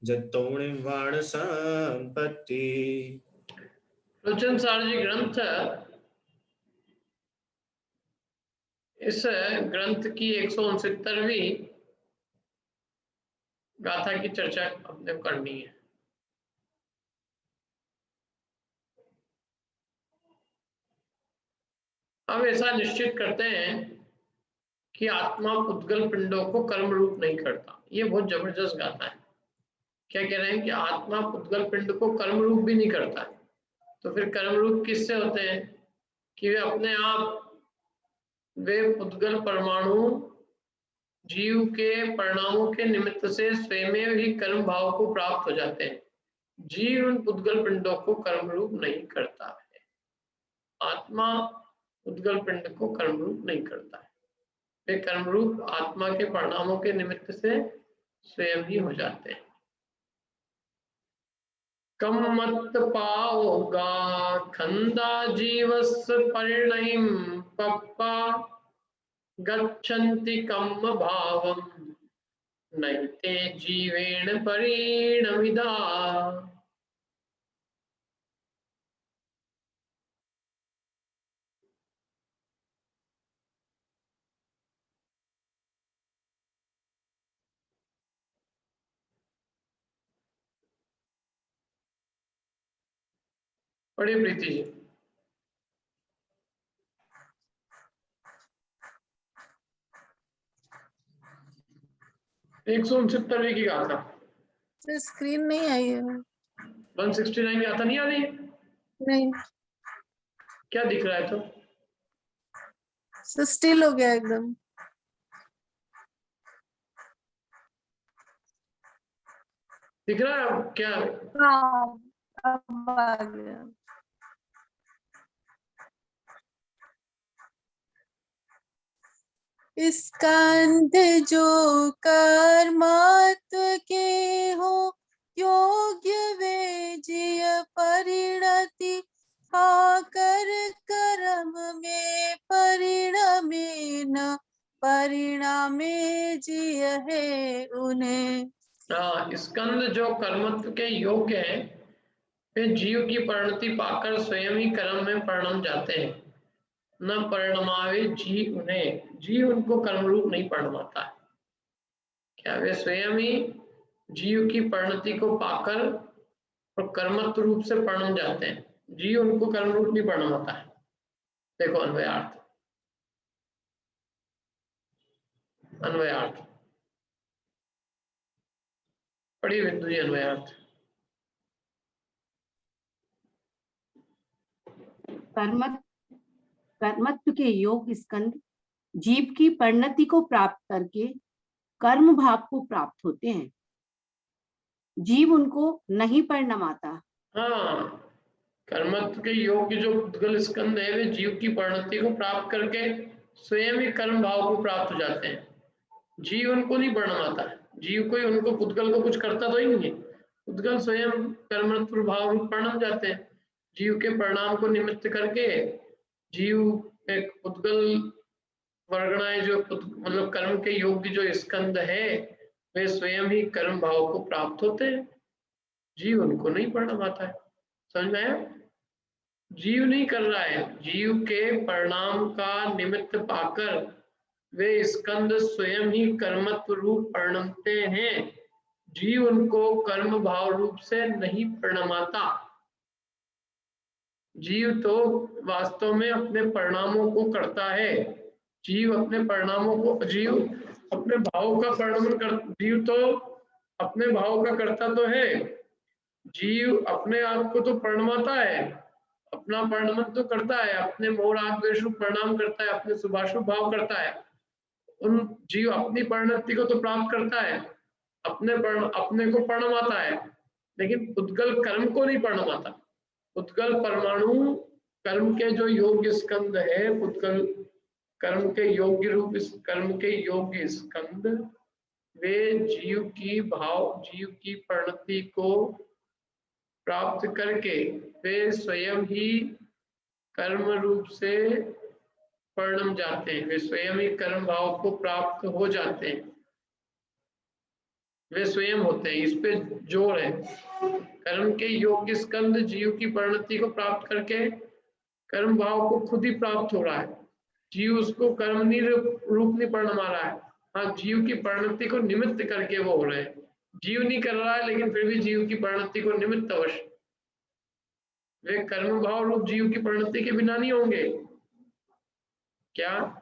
जतोणिवाण संपत्ति। लोचन सार जी ग्रंथ, इस ग्रंथ की 169वीं गाथा की चर्चा अपने को करनी है। हम ऐसा निश्चित करते हैं कि आत्मा पुद्गल पिंडों को कर्म रूप नहीं करता। ये बहुत जबरदस्त गाथा है। क्या कह रहे हैं कि आत्मा पुद्गल पिंड को कर्म रूप भी नहीं करता। तो फिर कर्म रूप किससे होते हैं कि वे अपने आप, वे पुद्गल परमाणु जीव के परिणामों के निमित्त से स्वयं ही कर्म भाव को प्राप्त हो जाते हैं। जीव उन पुद्गल पिंडों को कर्म रूप नहीं करता है। आत्मा पुद्गल पिंड को कर्म रूप नहीं करता है। वे कर्म रूप आत्मा के परिणामों के निमित्त से स्वयं ही हो जाते हैं। कम मत पाओगा खंदा जीवस परिणयम पप्पा गच्छन्ति कम भावम नैते जीवेण परिणमिदा। पढ़िए प्रीति जी। 169वीं की गाथा। सर स्क्रीन नहीं आई है। 169 की गाथा नहीं आ रही है? नहीं क्या दिख रहा है तो? सर स्टिल हो गया एकदम। दिख रहा है क्या? हाँ अब आ गया। स्कंध जो कर्मात्व के हो योग्य वे जिय परिणति आकर कर्म में परिणमे न परिणामे जिय है उन्हें। स्कंद जो कर्मत्व के योग्य हैं वे जीव की परिणति पाकर स्वयं ही कर्म में परिणम जाते हैं। न परिणमावे जी उन्हें, जीव उनको कर्म रूप नहीं परिणमाता है। क्या वे स्वयं ही जीव की परिणति को पाकर और कर्मत्व रूप से परिणम जाते हैं। जीव उनको कर्म रूप नहीं परिणमाता है। देखो अन्वयार्थ, अन्वयार्थ पढ़िए बिंदु जी। अन्वयार्थ कर्मत्व के योग स्कंद जीव की परिणति को प्राप्त करके कर्म भाव को प्राप्त होते हैं। जीव उनको नहीं परिणमाता। हाँ, कर्मत्व के योग्य जो पुद्गल स्कंद है वे जीव की परिणति को प्राप्त करके स्वयं ही कर्म भाव को प्राप्त हो जाते हैं। जीव उनको नहीं परिणमाता है। जीव कोई उनको पुद्गल को कुछ करता तो ही नहीं है। पुद्गल स्वयं कर्मत्व भाव रूप परिणम जाते हैं। जीव के परिणाम को निमित्त करके जीव एक पुद्गल वर्गणाएं जो मतलब कर्म के योग्य जो स्कंद है वे स्वयं ही कर्म भाव को प्राप्त होते हैं। जीव उनको नहीं परिणमाता है। समझ में आया? जीव नहीं कर रहा है। जीव के परिणाम का निमित्त पाकर वे स्कंद स्वयं ही कर्मत्व रूप परिणमते हैं। जीव उनको कर्म भाव रूप से नहीं परिणमाता। जीव तो वास्तव में अपने परिणामों को करता है। जीव अपने परिणामों को, जीव अपने भाव का परिणमन कर, जीव तो अपने भाव का करता तो है। जीव अपने आप को तो परिणमाता है, अपना परिणमन तो करता है, अपने मोह राग द्वेष रूप परिणाम करता है, अपने शुभाशुभ भाव करता है। उन जीव अपनी परिणति को तो प्राप्त करता है, अपने को परिणमाता है, लेकिन पुद्गल कर्म को नहीं परिणमाता। पुद्गल परमाणु कर्म के जो योग्य स्कंद है, पुद्गल कर्म के योग्य रूप, कर्म के योग्य स्कंद वे जीव की परिणति को प्राप्त करके वे स्वयं ही कर्म रूप से परिणम जाते हैं। वे स्वयं ही कर्म भाव को प्राप्त हो जाते हैं। वे स्वयं होते हैं। इस पे जोर है। कर्म के योग स्कंद जीव की परिणति को प्राप्त करके कर्म भाव को खुद ही प्राप्त हो रहा है। जीव उसको कर्म नहीं रूप नहीं परमा रहा है। हाँ, जीव की परिणति को निमित्त करके वो हो रहे हैं। जीव नहीं कर रहा है, लेकिन फिर भी जीव की परिणति को निमित्त अवश्य। वे कर्म भाव रूप जीव की परिणति के बिना नहीं होंगे क्या?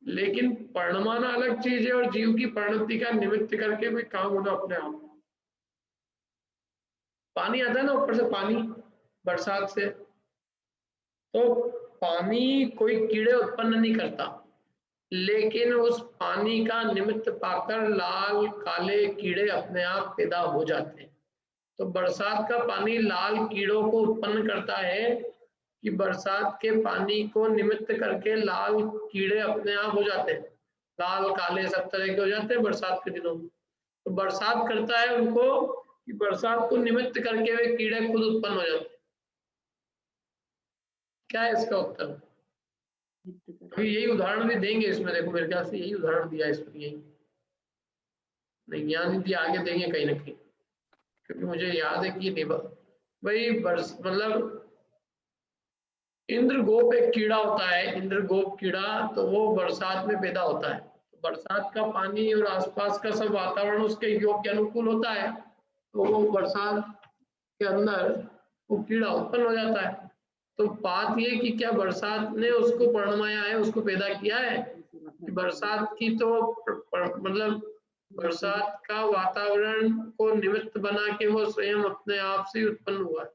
लेकिन परिणमाना अलग चीज है और जीव की परिणति का निमित्त करके भी काम होना अपने आप। पानी आता है ना ऊपर से, पानी बरसात से, तो पानी कोई कीड़े उत्पन्न नहीं करता, लेकिन उस पानी का निमित्त पाकर लाल काले कीड़े अपने आप पैदा हो जाते हैं। तो बरसात का पानी लाल कीड़ों को उत्पन्न करता है कि बरसात के पानी को निमित्त करके लाल कीड़े अपने आप हो जाते हैं, लाल काले सब तरह के हो जाते हैं बरसात के दिनों में। तो बरसात करता है उनको कि बरसात को निमित्त करके वे कीड़े खुद उत्पन्न हो जाते हैं। क्या है इसका उत्तर? अभी यही उदाहरण भी देंगे इसमें, देखो मेरे ख्याल से यही उदाहरण दिया इसमें, यही नहीं यहाँ नहीं दिया, आगे देंगे कहीं ना कहीं, क्योंकि मुझे याद है कि नहीं भाई मतलब इंद्रगोप एक कीड़ा होता है, इंद्रगोप कीड़ा, तो वो बरसात में पैदा होता है। बरसात का पानी और आसपास का सब वातावरण उसके योग के अनुकूल होता है, तो वो बरसात के अंदर वो कीड़ा उत्पन्न हो जाता है। तो बात ये कि क्या बरसात ने उसको परिणमाया है, उसको पैदा किया है कि बरसात की तो मतलब बरसात का वातावरण को निमित्त बना के वो स्वयं अपने आप से उत्पन्न हुआ है?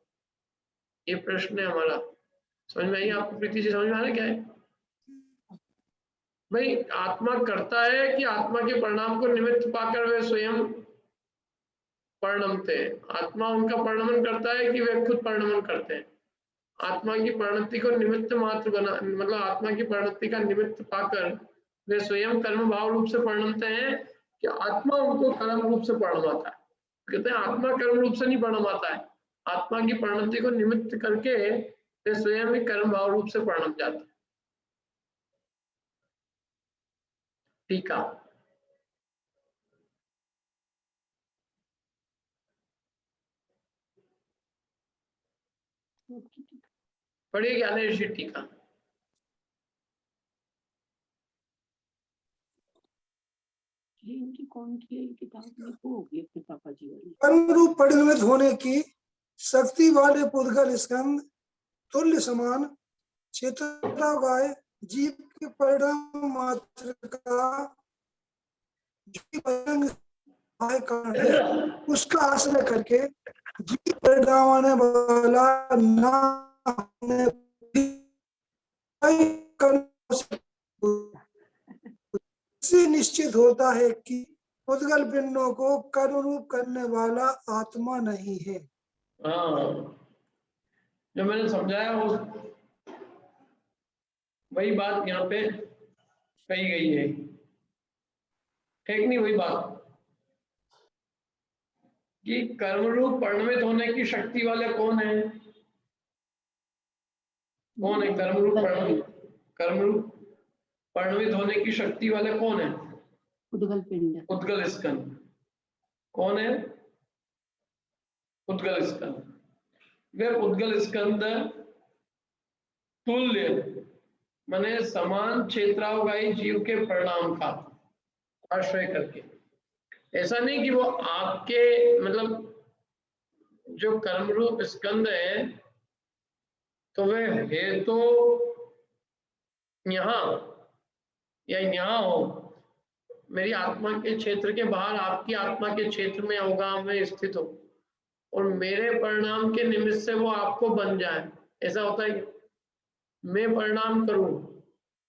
ये प्रश्न है हमारा। समझ में आई आपको प्रीति जी? समझ में आ रहा क्या है भाई? आत्मा करता है कि आत्मा के परिणाम को निमित्त पाकर वे स्वयं परिणमते हैं? आत्मा उनका परिणमन करता है कि वे खुद परिणमन करते हैं? आत्मा की परिणति को निमित्त मात्र बना, मतलब आत्मा की परिणति का निमित्त पाकर वे स्वयं कर्म भाव रूप से परिणमते हैं कि आत्मा उनको कर्म रूप से परिणमाता है? कहते हैं आत्मा कर्म रूप से नहीं परिणमाता है, आत्मा की परिणति को निमित्त करके वे स्वयं ही कर्म भाव रूप से परिणम जाते हैं। ठीक है, पढ़िए ज्ञानेश जी टीका। इनकी कौन सी किताब लिखो होगी अपने पापा जी वाली? कर्म रूप परिणमित होने की शक्ति वाले पुद्गल स्कंद तुल्य समान क्षेत्रगाय जीव के परिणाम मात्र का कारण है, उसका आश्रय करके जीव परिणाम आने वाला न होने से निश्चित होता है कि पुद्गल पिंडों को कर्म रूप करने वाला आत्मा नहीं है। हाँ, जो मैंने समझाया वो वही बात यहाँ पे कही गई है, ठीक नहीं? वही बात कि कर्म रूप परिणमित होने की शक्ति वाले कौन है? कौन है कर्म रूप परिणमित होने की शक्ति वाले कौन है? उद्गल पिंड, उद्गल स्कंद। कौन है? उद्गल स्कंद। वे उद्गल स्कंद तुल्य माने समान क्षेत्रावगाही जीव के परिणाम का आश्रय करके। ऐसा नहीं कि वो आपके मतलब जो कर्म रूप स्कंद है तो वे है तो यहाँ या यहाँ हो, मेरी आत्मा के क्षेत्र के बाहर आपकी आत्मा के क्षेत्र में अवगाह में स्थित हो और मेरे परिणाम के निमित्त से वो आपको बन जाए। ऐसा होता है कि मैं परिणाम करूं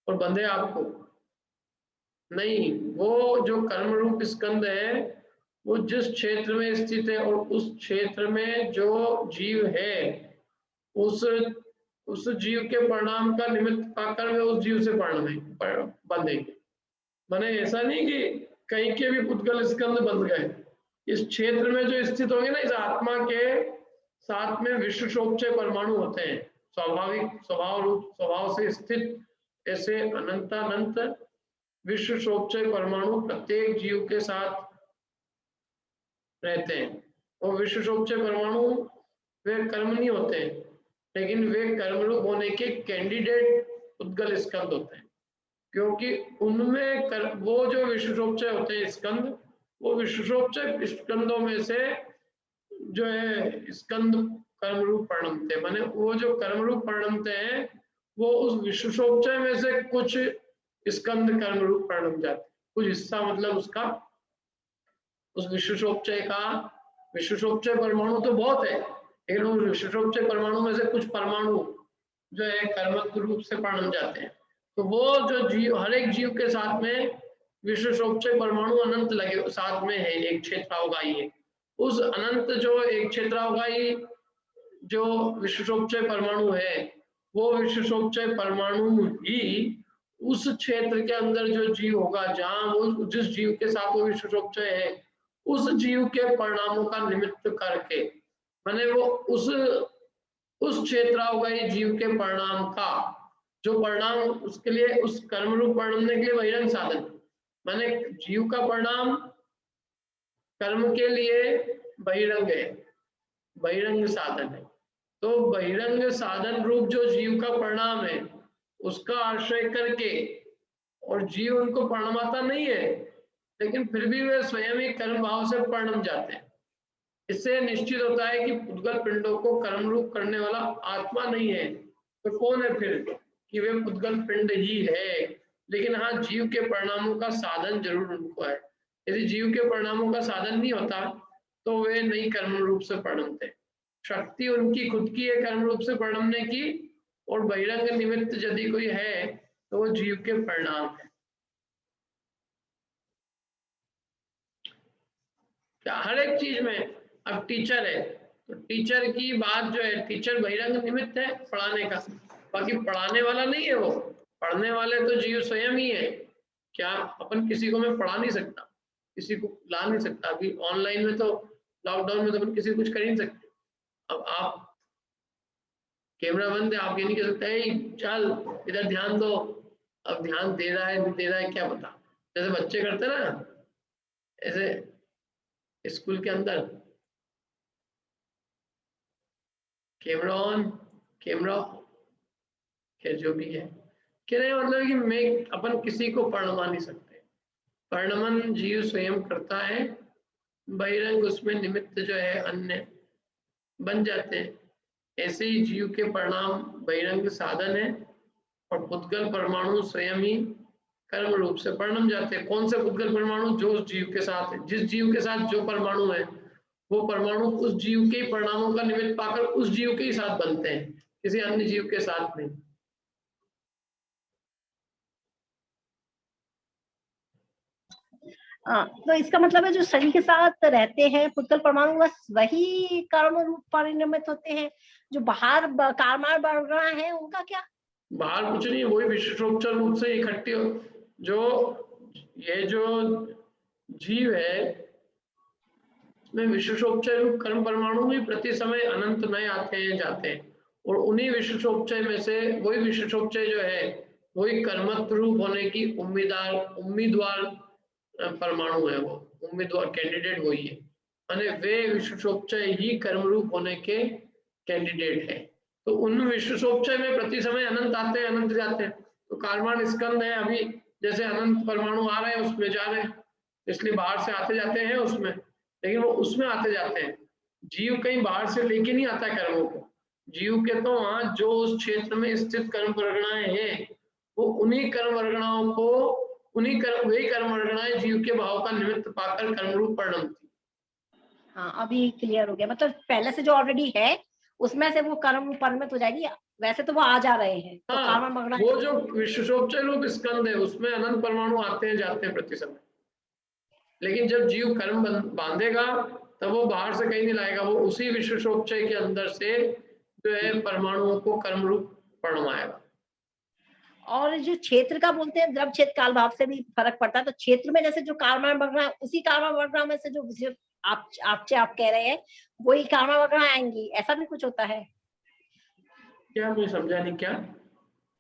और बंधे आपको? नहीं, वो जो कर्म रूप स्कंद है वो जिस क्षेत्र में स्थित है और उस क्षेत्र में जो जीव है उस जीव के परिणाम का निमित्त पाकर वे उस जीव से बंधेंगे। माने ऐसा नहीं कि कहीं के भी पुद्गल स्कंद बंध गए, इस क्षेत्र में जो स्थित होंगे ना, इस आत्मा के साथ में विश्व शोभचे परमाणु होते हैं, स्वाभाविक स्वभाव से स्थित ऐसे अनंत विश्व शोभचे परमाणु प्रत्येक जीव के साथ रहते हैं। वो विश्वशोपचय परमाणु वे कर्म नहीं होते, लेकिन वे कर्म रूप होने के कैंडिडेट उद्गल स्कंद होते हैं, क्योंकि उनमें वो जो विश्वशोपचय होते हैं स्कंद, वो विश्वशोपचय स्कंदों में से जो है स्कंद कर्म रूप परिणमते हैं। माने वो जो कर्म रूप परिणमते हैं वो उस विश्वशोपचय में से कुछ स्कंद कर्म रूप परिणम जाते हैं, कुछ हिस्सा मतलब उसका, उस विश्वशोपचय का, विश्वशोपचय परमाणु तो बहुत है, लेकिन उस विश्वशोपचय परमाणु में से कुछ परमाणु जो है कर्मक रूप से परिणम जाते हैं। तो वो जो जीव, हर एक जीव के साथ में विश्वशोपचय परमाणु अनंत लगे साथ में है, एक क्षेत्रावगाही है। उस अनंत जो एक क्षेत्रावगाही जो विश्वशोपचय परमाणु है, वो विश्वशोपचय परमाणु ही उस क्षेत्र के अंदर जो जीव होगा, जहां वो जिस जीव के साथ वो विश्वशोपचय है, उस जीव के परिणामों का निमित्त करके, माने वो उस क्षेत्रावगाही जीव के परिणाम का जो परिणाम उसके लिए, उस कर्म रूप परिणमने के लिए बहिरंग साधन, माने जीव का परिणाम कर्म के लिए बहिरंग है, बहिरंग साधन है। तो बहिरंग साधन रूप जो जीव का परिणाम है उसका आश्रय करके, और जीव उनको परिणमाता नहीं है, लेकिन फिर भी वे स्वयं ही कर्म भाव से परिणम जाते हैं। इससे निश्चित होता है कि पुद्गल पिंडों को कर्म रूप करने वाला आत्मा नहीं है, तो कौन है फिर, कि वे पुद्गल पिंड ही है। लेकिन हाँ, जीव के परिणामों का साधन जरूर उनको है। यदि जीव के परिणामों का साधन नहीं होता तो वे नहीं कर्म रूप से परिणमते। शक्ति उनकी खुद की है कर्म रूप से परिणमने की, और बहिरंग निमित्त यदि कोई है तो वो जीव के परिणाम है। हर एक चीज में, अब टीचर है तो टीचर की बात जो है, टीचर बहिरंग निमित्त है पढ़ाने का, बाकी पढ़ाने वाला नहीं है वो। पढ़ने वाले तो जीव स्वयं ही है। क्या अपन किसी को मैं पढ़ा नहीं सकता, किसी को ला नहीं सकता। अभी ऑनलाइन में तो, लॉकडाउन में तो अपन किसी को कुछ कर ही नहीं सकते। अब आप कैमरा बंद है, आप ये नहीं कह सकते चल इधर ध्यान दो, अब ध्यान दे रहा है नहीं दे रहा है क्या पता। जैसे बच्चे करते ना, ऐसे स्कूल के अंदर कैमरा ऑन कैमरा ऑफ, क्या जो भी है, कहने मतलब कि मैं, अपन किसी को परिणमा नहीं सकते। परिणमन जीव स्वयं करता है, बहिरंग उसमें निमित्त जो है अन्य बन जाते हैं। ऐसे ही जीव के परिणाम बहिरंग साधन है, और पुद्गल परमाणु स्वयं ही कर्म रूप से परिणम जाते हैं। कौन से पुद्गल परमाणु, जो उस जीव के साथ है, जिस जीव के साथ जो परमाणु है, वो परमाणु उस जीव के परिणामों का निमित्त पाकर उस जीव के ही साथ बनते हैं, किसी अन्य जीव के साथ नहीं। तो इसका मतलब है जो शरीर के साथ रहते हैं पुद्गल परमाणु, बस वही कर्म रूप परिणमित होते हैं। जो बाहर कारमार बढ़ रहा है उनका क्या? बाहर कुछ नहीं, वही विश्वशोपचय रूप से इकट्ठे जो ये जो जीव है, इसमें विश्वशोपचय रूप कर्म परमाणु भी प्रति समय अनंत नए आते हैं जाते हैं, और उन्हीं विश्वशोपचय में से वही विश्वशोपचय जो है वही कर्मत्व रूप होने की उम्मीदवार परमाणु है। वो उम्मीदवार कैंडिडेट वही है, माने वे विश्वशोपचय ही कर्म रूप होने के कैंडिडेट है। तो उन विश्वशोपचय में प्रति समय अनंत आते हैं अनंत जाते हैं। तो कारमान स्कंद है, अभी जैसे अनंत परमाणु आ रहे हैं उसमें जा रहे हैं, इसलिए बाहर से आते जाते हैं उसमें, लेकिन वो उसमें आते जाते हैं। जीव कहीं बाहर से लेके नहीं आता है कर्मों को। जीव के तो वहां जो उस क्षेत्र में स्थित कर्म वर्गणाएं हैं, वो उन्हीं कर्म वर्गणाओं को, वही कर्म वर्गणाएं जीव के भाव का निमित्त पाकर कर्म रूप परिणमती। हाँ, अभी क्लियर हो गया। मतलब पहले से जो ऑलरेडी है उसमें से वो कर्म परिणमित हो जाएगी। वैसे तो वो आ जा रहे हैं, तो हाँ, वो जो विश्वशोपचय रूप स्कंद है उसमें अनंत परमाणु आते हैं जाते हैं प्रति समय, लेकिन जब जीव कर्म बांधेगा तब वो बाहर से कहीं नहीं लाएगा, वो उसी विश्वशोपचय के अंदर से जो है परमाणुओं को कर्म रूप परिणमाएगा। और जो क्षेत्र का बोलते हैं द्रव क्षेत्र काल भाव से भी फर्क पड़ता है। तो क्षेत्र में जैसे जो कारमान वर्गणा, उसी कारमान वर्गणा में से जो आप कह रहे हैं वही कारमान वर्गणा आएंगी, ऐसा भी कुछ होता है क्या? मुझे समझा नहीं। क्या?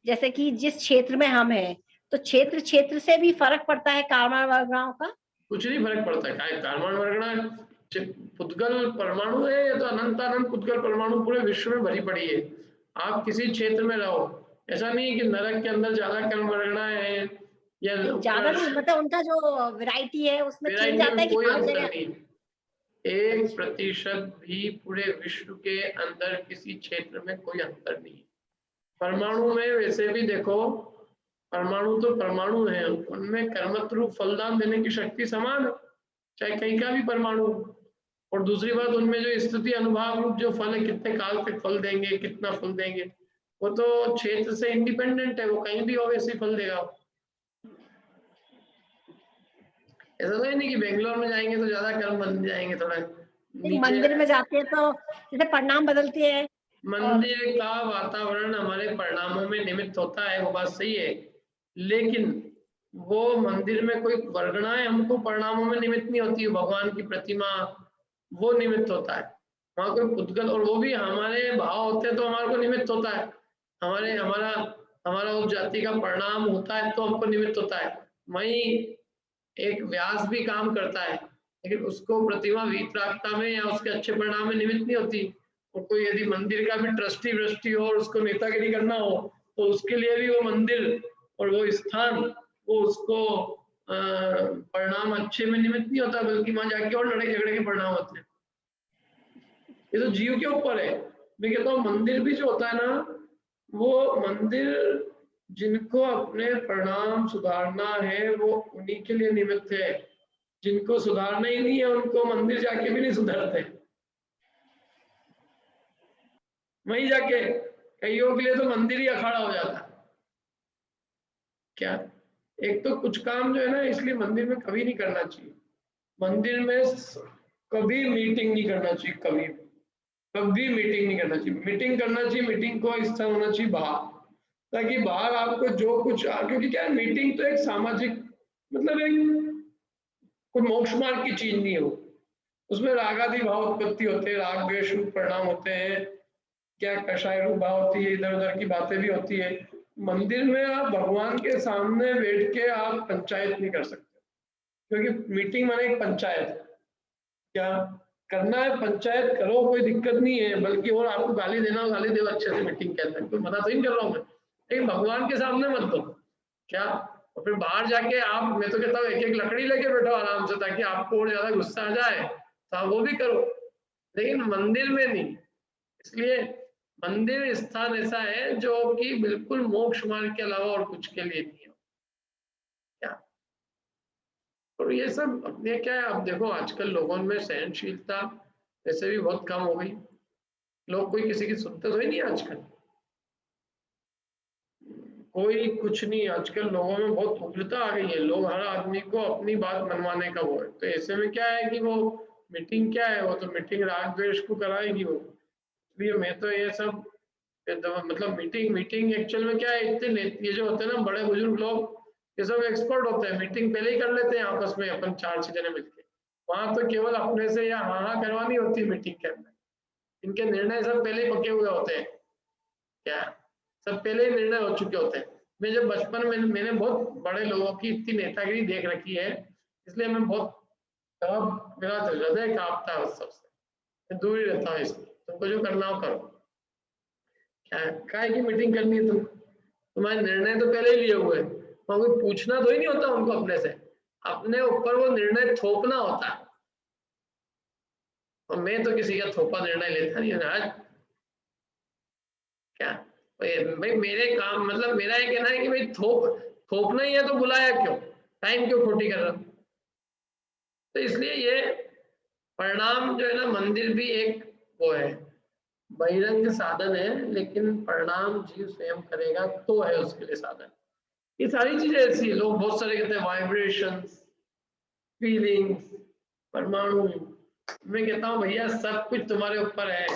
जैसे कि जिस क्षेत्र में हम हैं, तो क्षेत्र से भी फर्क पड़ता है कारमान वर्गणाओं का? कुछ नहीं फर्क पड़ता है। कारमान वर्गणा पुद्गल परमाणु है या तो अनंतानंत पुद्गल परमाणु पूरे विश्व में भरी पड़ी है। आप किसी क्षेत्र में रहो, ऐसा नहीं है कि नरक के अंदर ज्यादा कर्म वर्गणाएं हैं या ज्यादा नहीं, मतलब उनका जो वैरायटी है उसमें चेंज आता है कि कोई हर अंतर जगह। नहीं। 1% भी पूरे विश्व के अंदर किसी क्षेत्र में कोई अंतर नहीं है। परमाणु में वैसे भी देखो, परमाणु तो परमाणु है, उनमें कर्मत रूप फलदान देने की शक्ति समान है, चाहे कहीं का भी परमाणु। और दूसरी बात, उनमें जो स्थिति अनुभाव रूप जो फल है, कितने काल तक फल देंगे, कितना फल देंगे, वो तो क्षेत्र से इंडिपेंडेंट है, वो कहीं भी हो वैसे फल देगा। ऐसा तो नहीं कि बेंगलोर में जाएंगे तो ज्यादा कर्म बन जाएंगे, थोड़ा मंदिर में जाते हैं तो जैसे परिणाम बदलते हैं। मंदिर का वातावरण हमारे परिणामों में निमित्त होता है, वो बात सही है, लेकिन वो मंदिर में कोई वर्गणाएं हमको परिणामों में निमित्त नहीं होती। भगवान की प्रतिमा वो निमित्त होता है, वहां कोई पुद्गल, और वो भी हमारे भाव होते हैं तो हमारे को निमित्त होता है। हमारा उस जाति का परिणाम होता है तो हमको निमित्त होता है। वहीं एक व्यास भी काम करता है, लेकिन उसको प्रतिमा वीतरागता में या उसके अच्छे परिणाम में निमित्त नहीं होती। और कोई यदि मंदिर का भी ट्रस्टी व्रस्टी हो और उसको नेतागिरी करना हो तो उसके लिए भी वो मंदिर और वो स्थान वो उसको परिणाम अच्छे में निमित्त नहीं होता, बल्कि वहां जाके और लड़ाई झगड़े के परिणाम होते हैं। ये तो जीव के ऊपर है। मैं कहता हूँ मंदिर भी जो होता है ना, वो मंदिर जिनको अपने परिणाम सुधारना है वो उन्हीं के लिए निमित्त है। जिनको सुधारना ही नहीं है उनको मंदिर जाके भी नहीं सुधारते। वहीं जाके कईयों के लिए तो मंदिर ही अखाड़ा हो जाता है। क्या एक तो कुछ काम जो है ना, इसलिए मंदिर में कभी नहीं करना चाहिए। मंदिर में कभी मीटिंग नहीं करना चाहिए, कभी मीटिंग नहीं करना चाहिए। मीटिंग करना चाहिए, मीटिंग को स्थान होना चाहिए बाहर, ताकि बाहर आपको जो कुछ, क्योंकि क्या है, मीटिंग तो एक सामाजिक, मतलब एक कोई मोक्ष मार्ग की चीज नहीं हो। उसमें रागादि भाव उत्पत्ति होते हैं, राग द्वेष रूप परिणाम होते हैं, क्या कषाय रूप भाव होती है, इधर उधर की बातें भी होती है। मंदिर में आप भगवान के सामने बैठ के आप पंचायत नहीं कर सकते, क्योंकि मीटिंग माने एक पंचायत है। क्या करना है, पंचायत करो, कोई दिक्कत नहीं है, बल्कि और आपको गाली देना गाली दो, अच्छे से मीटिंग कहते हैं, कोई मना तो नहीं कर रहा हूँ मैं, लेकिन भगवान के सामने मत दो। क्या और फिर बाहर जाके आप, मैं तो कहता हूँ एक एक लकड़ी लेके बैठो आराम से, ताकि आपको और ज्यादा गुस्सा आ जाए तो आप वो भी करो, लेकिन मंदिर में नहीं। इसलिए मंदिर स्थान ऐसा है जो कि बिल्कुल मोक्ष मार्ग के अलावा और कुछ के लिए नहीं है। क्या और ये सब अपने क्या है, अब देखो आजकल लोगों में सहनशीलता वैसे भी बहुत कम हो गई। लोग कोई किसी की सुनते तो ही नहीं आजकल, कोई कुछ नहीं। आजकल लोगों में बहुत उग्रता आ गई है, लोग हर आदमी को अपनी बात मनवाने का वो है। तो ऐसे में क्या है कि वो मीटिंग क्या है, वो तो मीटिंग राग द्वेष को कराएगी वो। इसलिए मैं तो ये सब मतलब मीटिंग एक्चुअल में क्या है, इतने ये जो होते हैं ना बड़े बुजुर्ग लोग, ये सब एक्सपर्ट होते हैं, मीटिंग पहले ही कर लेते हैं आपस में अपन 4-6 जने मिलके। वहां तो केवल अपने से या हाँ करवानी होती है मीटिंग के अंदर, इनके निर्णय सब पहले ही पके हुए होते हैं। क्या सब पहले ही निर्णय हो चुके होते हैं। मैं जब बचपन में मैंने बहुत बड़े लोगों की इतनी नेतागिरी देख रखी है, इसलिए मैं बहुत मेरा हृदय कांपता है उस सबसे, मैं दूर ही रहता हूँ। इसलिए तुमको जो करना हो करो, क्या की मीटिंग करनी है, तुम्हारे निर्णय तो पहले ही लिए हुए हैं, कोई पूछना तो ही नहीं होता उनको अपने से, अपने ऊपर वो निर्णय थोपना होता है। और मैं तो किसी का थोपा निर्णय लेता नहीं है। आज क्या भाई मेरे काम, मतलब मेरा ये कहना है कि भाई थोपना ही है तो बुलाया क्यों, टाइम क्यों खोटी कर रहा। तो इसलिए ये परिणाम जो है ना, मंदिर भी एक वो है, बहिरंग साधन है, लेकिन परिणाम जीव स्वयं करेगा तो है उसके लिए साधन। ये सारी चीजें ऐसी है, लोग बहुत सारे कहते हैं वाइब्रेशंस, फीलिंग्स, परमाणु। मैं कहता हूँ भैया सब कुछ तुम्हारे ऊपर है,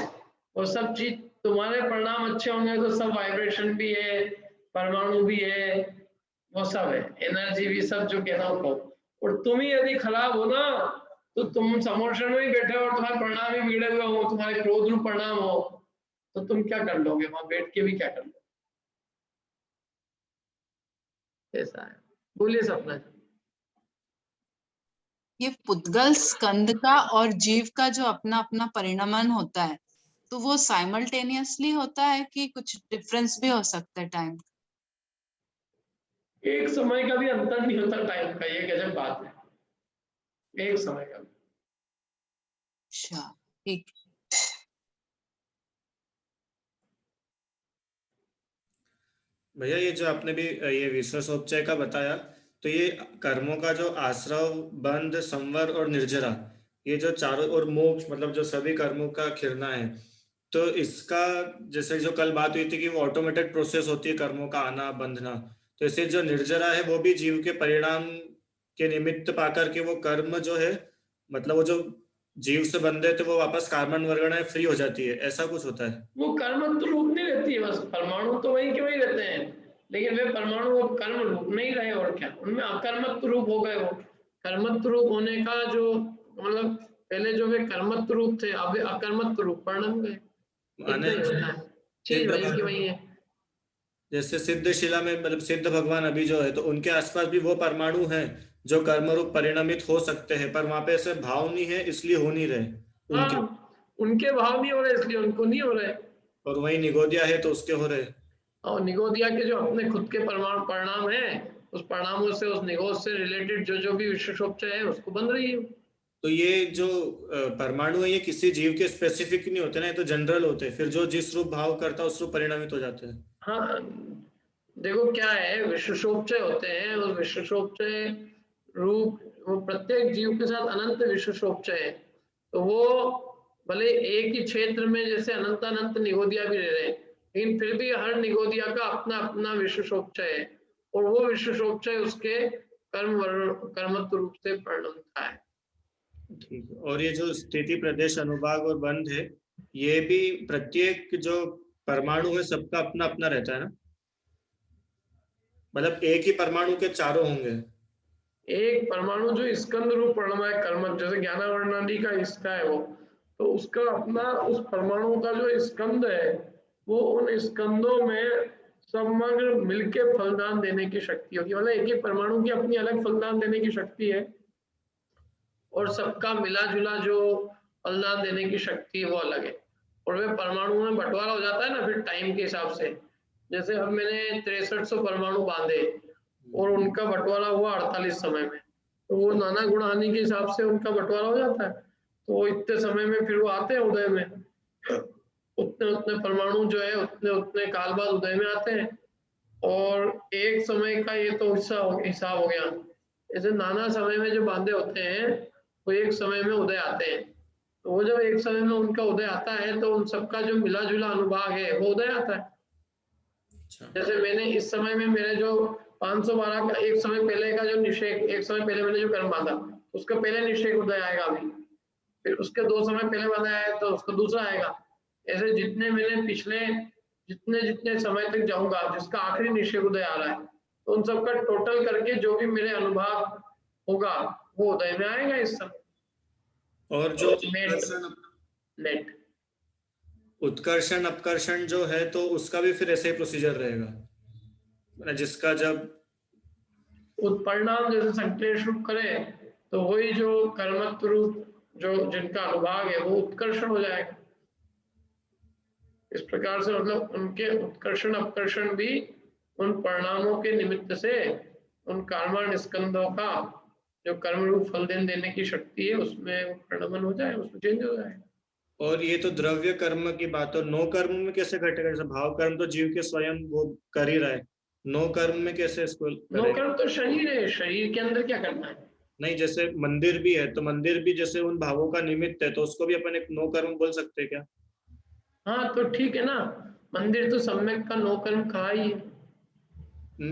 और सब चीज तुम्हारे परिणाम अच्छे होंगे तो सब वाइब्रेशन भी है, परमाणु भी है, वो सब है, एनर्जी भी, सब जो कहना हो। और तुम ही यदि खराब हो ना, तो तुम समोशन में ही बैठे हो और तुम्हारे परिणाम ही बिगड़े हुए हो, तुम्हारे क्रोध रूप परिणाम हो, तो तुम क्या कर लोगे वहां बैठ के भी, क्या कर लोगे। ऐसा है। बोलिए सपना जी। ये पुद्गल स्कंद का और जीव का जो अपना अपना परिणमन होता है, तो वो साइमल्टेनियसली होता है कि कुछ डिफरेंस भी हो सकता है टाइम? एक समय का भी अंतर नहीं होता टाइम का, ये गजब बात है, एक समय का भी। अच्छा, ठीक। भैया ये जो आपने भी ये विश्वसोपचय का बताया, तो ये कर्मों का जो आश्रव, बंध, संवर और निर्जरा, ये जो चारों, और मोक्ष मतलब जो सभी कर्मों का खिरना है, तो इसका जैसे जो कल बात हुई थी कि वो ऑटोमेटेड प्रोसेस होती है कर्मों का आना बंधना, तो इसे जो निर्जरा है वो भी जीव के परिणाम के निमित्त पाकर के वो कर्म जो है, मतलब वो जो जीव से बंधे थे वो वापस कार्बन वर्गण फ्री हो जाती है, ऐसा कुछ होता है? वो कर्म तो रूप नहीं रहती है, बस परमाणु तो वही के वही रहते हैं, लेकिन वे परमाणु वो कर्म रूप नहीं रहे, और क्या उनमें अकर्मत्व रूप हो गए। वो कर्मत्व रूप होने का जो मतलब पहले जो वे कर्मत्व रूप थे, अब वे अकर्मत्व रूप परिणम गए। इतना ही होता है, चीज वही की वही है। जैसे सिद्ध शिला में मतलब सिद्ध भगवान अभी जो है, तो उनके आसपास भी वो परमाणु हैं जो कर्म रूप परिणमित हो सकते हैं, पर वहां पे ऐसे भाव नहीं है इसलिए हो नहीं रहे उनके। उनके भाव नहीं हो रहे इसलिए उनको नहीं हो रहे, और वही निगोदिया है तो उसके हो रहे। और निगोदिया के जो अपने खुद के परमाणु परिणाम है, उस परिणामों से, उस निगोद से रिलेटेड जो जो भी विशेषोपचय है उसको बन रही है। तो ये जो परमाणु है ये किसी जीव के स्पेसिफिक नहीं होते ना, ये तो जनरल होते हैं, फिर जो जिस रूप भाव करता है उस रूप परिणमित हो जाते हैं। हाँ देखो क्या है, विशेषोपचय होते हैं, उस विशेषोपचय रूप वो प्रत्येक जीव के साथ अनंत विशेषोपचय है, तो वो भले एक ही क्षेत्र में जैसे अनंत अनंत निगोदिया भी रह रहे हैं, लेकिन फिर भी हर निगोदिया का अपना अपना विशेषोपचय है, और वो विशेषोपचय उसके कर्मत्व रूप से परिणमता है। ठीक है। और ये जो स्थिति, प्रदेश, अनुभाग और बंध है, ये भी प्रत्येक जो परमाणु है सबका अपना अपना रहता है ना, मतलब एक ही परमाणु के चारों होंगे? एक परमाणु जो स्कंद रूप परिणाम है कर्म, जैसे ज्ञानावर्णादि का इसका है वो, तो उसका अपना उस परमाणु का जो स्कंद है वो उन स्कंदों में समग्र मिलके फलदान देने की शक्ति होती है, मतलब एक एक परमाणु की अपनी अलग फलदान देने की शक्ति है, और सबका मिला जुला जो फलदान देने की शक्ति है वो अलग है, और वे परमाणु में बंटवारा हो जाता है ना फिर टाइम के हिसाब से। जैसे अब मैंने 6300 परमाणु बांधे और उनका बंटवारा हुआ 48 समय में, तो वो नाना गुण हानि के हिसाब से उनका बंटवारा हो जाता है, तो वो इतने समय में फिर वो आते हैं उदय में, उतने उतने परमाणु जो है उतने उतने काल बाद उदय में आते हैं, और एक समय का ये तो हिसाब हो गया। जैसे नाना समय में जो बांधे होते हैं वो एक समय में उदय आते हैं, तो वो जब एक समय में उनका उदय आता है तो उन सबका जो मिला जुला अनुभाग है वो उदय आता है। जैसे मैंने इस समय में मेरे जो 512 का एक समय पहले का जो निषेक, एक समय पहले मैंने जो कर्म बांधा उसका पहले निषेक उदय आएगा अभी, फिर उसके 2 समय पहले बांधा है तो उसका दूसरा आएगा। ऐसे जितने मैंने पिछले जितने जितने समय तक जाऊंगा जिसका आखिरी निषेक उदय आ रहा है, तो उन सबका टोटल करके जो भी मेरे अनुभाग होगा वो उदय में आएगा इस समय। और जो नेट उत्कर्षण अपकर्षण जो है तो उसका भी फिर ऐसे ही प्रोसीजर रहेगा, जिसका जब उत्परिणाम जैसे संक्लेश रूप करे तो वही जो कर्मत्व रूप जो जिनका अनुभाग है वो उत्कर्षण हो जाएगा। इस प्रकार से मतलब उनके उत्कर्षण अपकर्षण भी उन परिणामों के निमित्त से उन कर्मण स्कंदों का जो कर्म रूप फल देने की शक्ति है उसमें परिणमन हो जाए, उसमें चेंज हो जाए। और ये तो द्रव्य कर्म की बात, और नो कर्म में कैसे घटेगा? जैसे भाव कर्म तो जीव के स्वयं वो कर ही रहा है, नो कर्म में कैसे इसको नो कर्म तो शरीर है, शरीर के अंदर क्या करना है? नहीं, जैसे मंदिर भी है तो मंदिर भी जैसे उन भावों का निमित्त है, तो उसको भी अपन एक नो कर्म बोल सकते हैं क्या? हाँ तो ठीक है ना, मंदिर तो सम्यक का नो कर्म कहा ही है।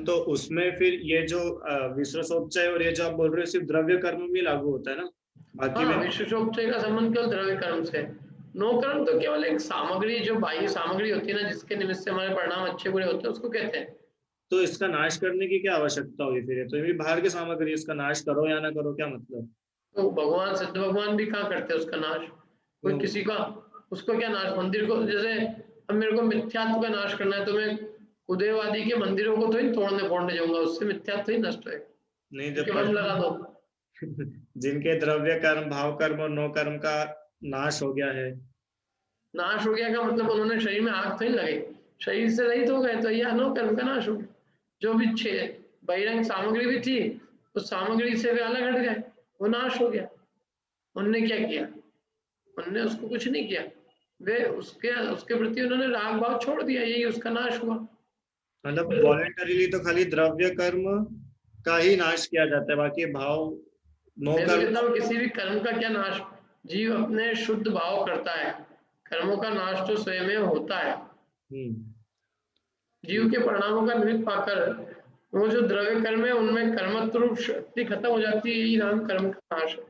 तो उसमें फिर ये जो विश्वसोपचय और ये जो आप बोल रहे हो सिर्फ द्रव्य कर्म भी लागू होता है ना, बाकी में विशेषोपचय का संबंध केवल द्रव्य कर्म से। नो कर्म तो केवल एक सामग्री, जो बाह्य सामग्री होती है ना जिसके निमित्त से हमारे परिणाम अच्छे बुरे होते हैं उसको कहते हैं। तो इसका नाश करने की क्या आवश्यकता हुई फिर? तो ये बाहर की सामग्री, इसका नाश करो या ना करो क्या मतलब? तो भगवान सिद्ध भगवान भी कहाँ करते हैं उसका नाश? कोई किसी का उसको क्या नाश? मंदिर को जैसे अब मेरे को मिथ्यात्व का नाश करना है तो मैं उदयवादी के मंदिरों को तो ही तोड़ने फोड़ने जाऊंगा, उससे मिथ्यात्व ही नष्ट होगा। नहीं, जब बम लगा दो, जिनके द्रव्य कर्म, भाव कर्म और नो कर्म का नाश हो गया है। नाश हो गया का मतलब उन्होंने शरीर में आग तो नहीं लगाई, शरीर से रहित हो गए, तो ये अनो कर्म का नाश हो गया। जो भी बहिरंग सामग्री भी थी उस सामग्री से वे अलग हट गए, वो नाश हो गया। उनने क्या किया? उनने उसको कुछ नहीं किया, वे उसके प्रति उन्होंने राग भाव छोड़ दिया, यही उसका नाश हुआ। मतलब वॉलेंटरीली तो खाली द्रव्य कर्म का ही नाश किया जाता है, बाकी भाव नो मैं तो कर्म। कहता हूँ किसी भी कर्म का क्या नाश, जीव अपने शुद्ध भाव करता है, कर्मों का नाश तो स्वयं होता है। जीव के परिणामों का निमित्त पाकर वो जो द्रव्य कर्म है उनमें कर्मत्व रूप शक्ति खत्म हो जाती है, यही नाम कर्म का नाश है।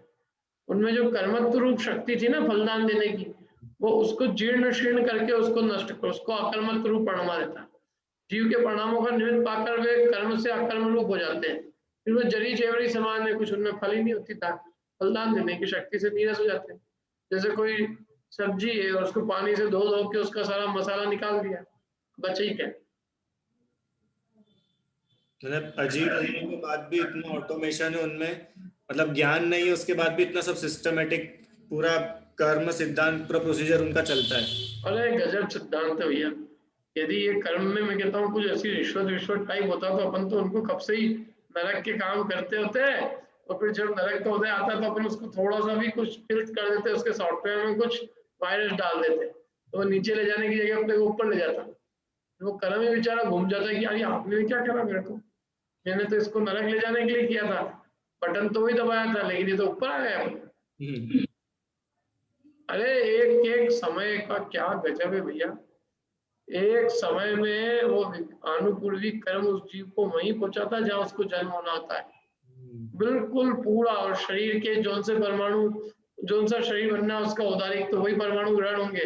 उनमें जो कर्मत्व रूप शक्ति थी ना फलदान देने की, वो उसको जीर्ण शीर्ण करके उसको नष्ट कर, उसको अकर्मत्व रूप परिणमा देता है। जीव के परिणामों का निमित्त पाकर वे कर्म से अकर्म रूप हो जाते हैं, फिर वो जरी चेवड़ी समान है, कुछ उनमें फल ही नहीं होती था, फलदान देने की शक्ति से नीरस हो जाते हैं। जैसे कोई सब्जी है और उसको पानी से धो के उसका सारा मसाला निकाल दिया, बचे ही क्या? मतलब अजीब होने के बाद भी इतना ऑटोमेशन है उनमें, मतलब ज्ञान नहीं है उसके बाद भी इतना सब सिस्टमेटिक पूरा कर्म सिद्धांत पूरा प्रोसीजर उनका चलता है। अरे गजब सिद्धांत है भैया। यदि ये कर्म में मैं कहता हूँ कुछ ऐसी रिश्वत टाइप होता तो अपन तो उनको कब से ही नरक के काम करते होते, और फिर जब नरक का उदय आता तो अपन उसको थोड़ा सा भी कुछ फिल्ट कर देते, उसके सॉफ्टवेयर में कुछ वायरस डाल देते, तो वो नीचे ले जाने की जगह अपने को ऊपर ले जाता। वो कर्म में बेचारा घूम जाता है कि यार आपने क्या करा मेरे को, मैंने तो इसको नरक ले जाने के लिए किया था, बटन तो वही दबाया था, लेकिन ये तो ऊपर आ गया। अरे एक एक समय का क्या गजब है भैया। एक समय में वो अनुपूर्वी कर्म उस जीव को वहीं पहुंचाता है जहां उसको जन्म होना होता है, बिल्कुल पूरा। और शरीर के जौन से परमाणु, जौन सा शरीर बनना है उसका उदारिक तो वही परमाणु ग्रहण होंगे,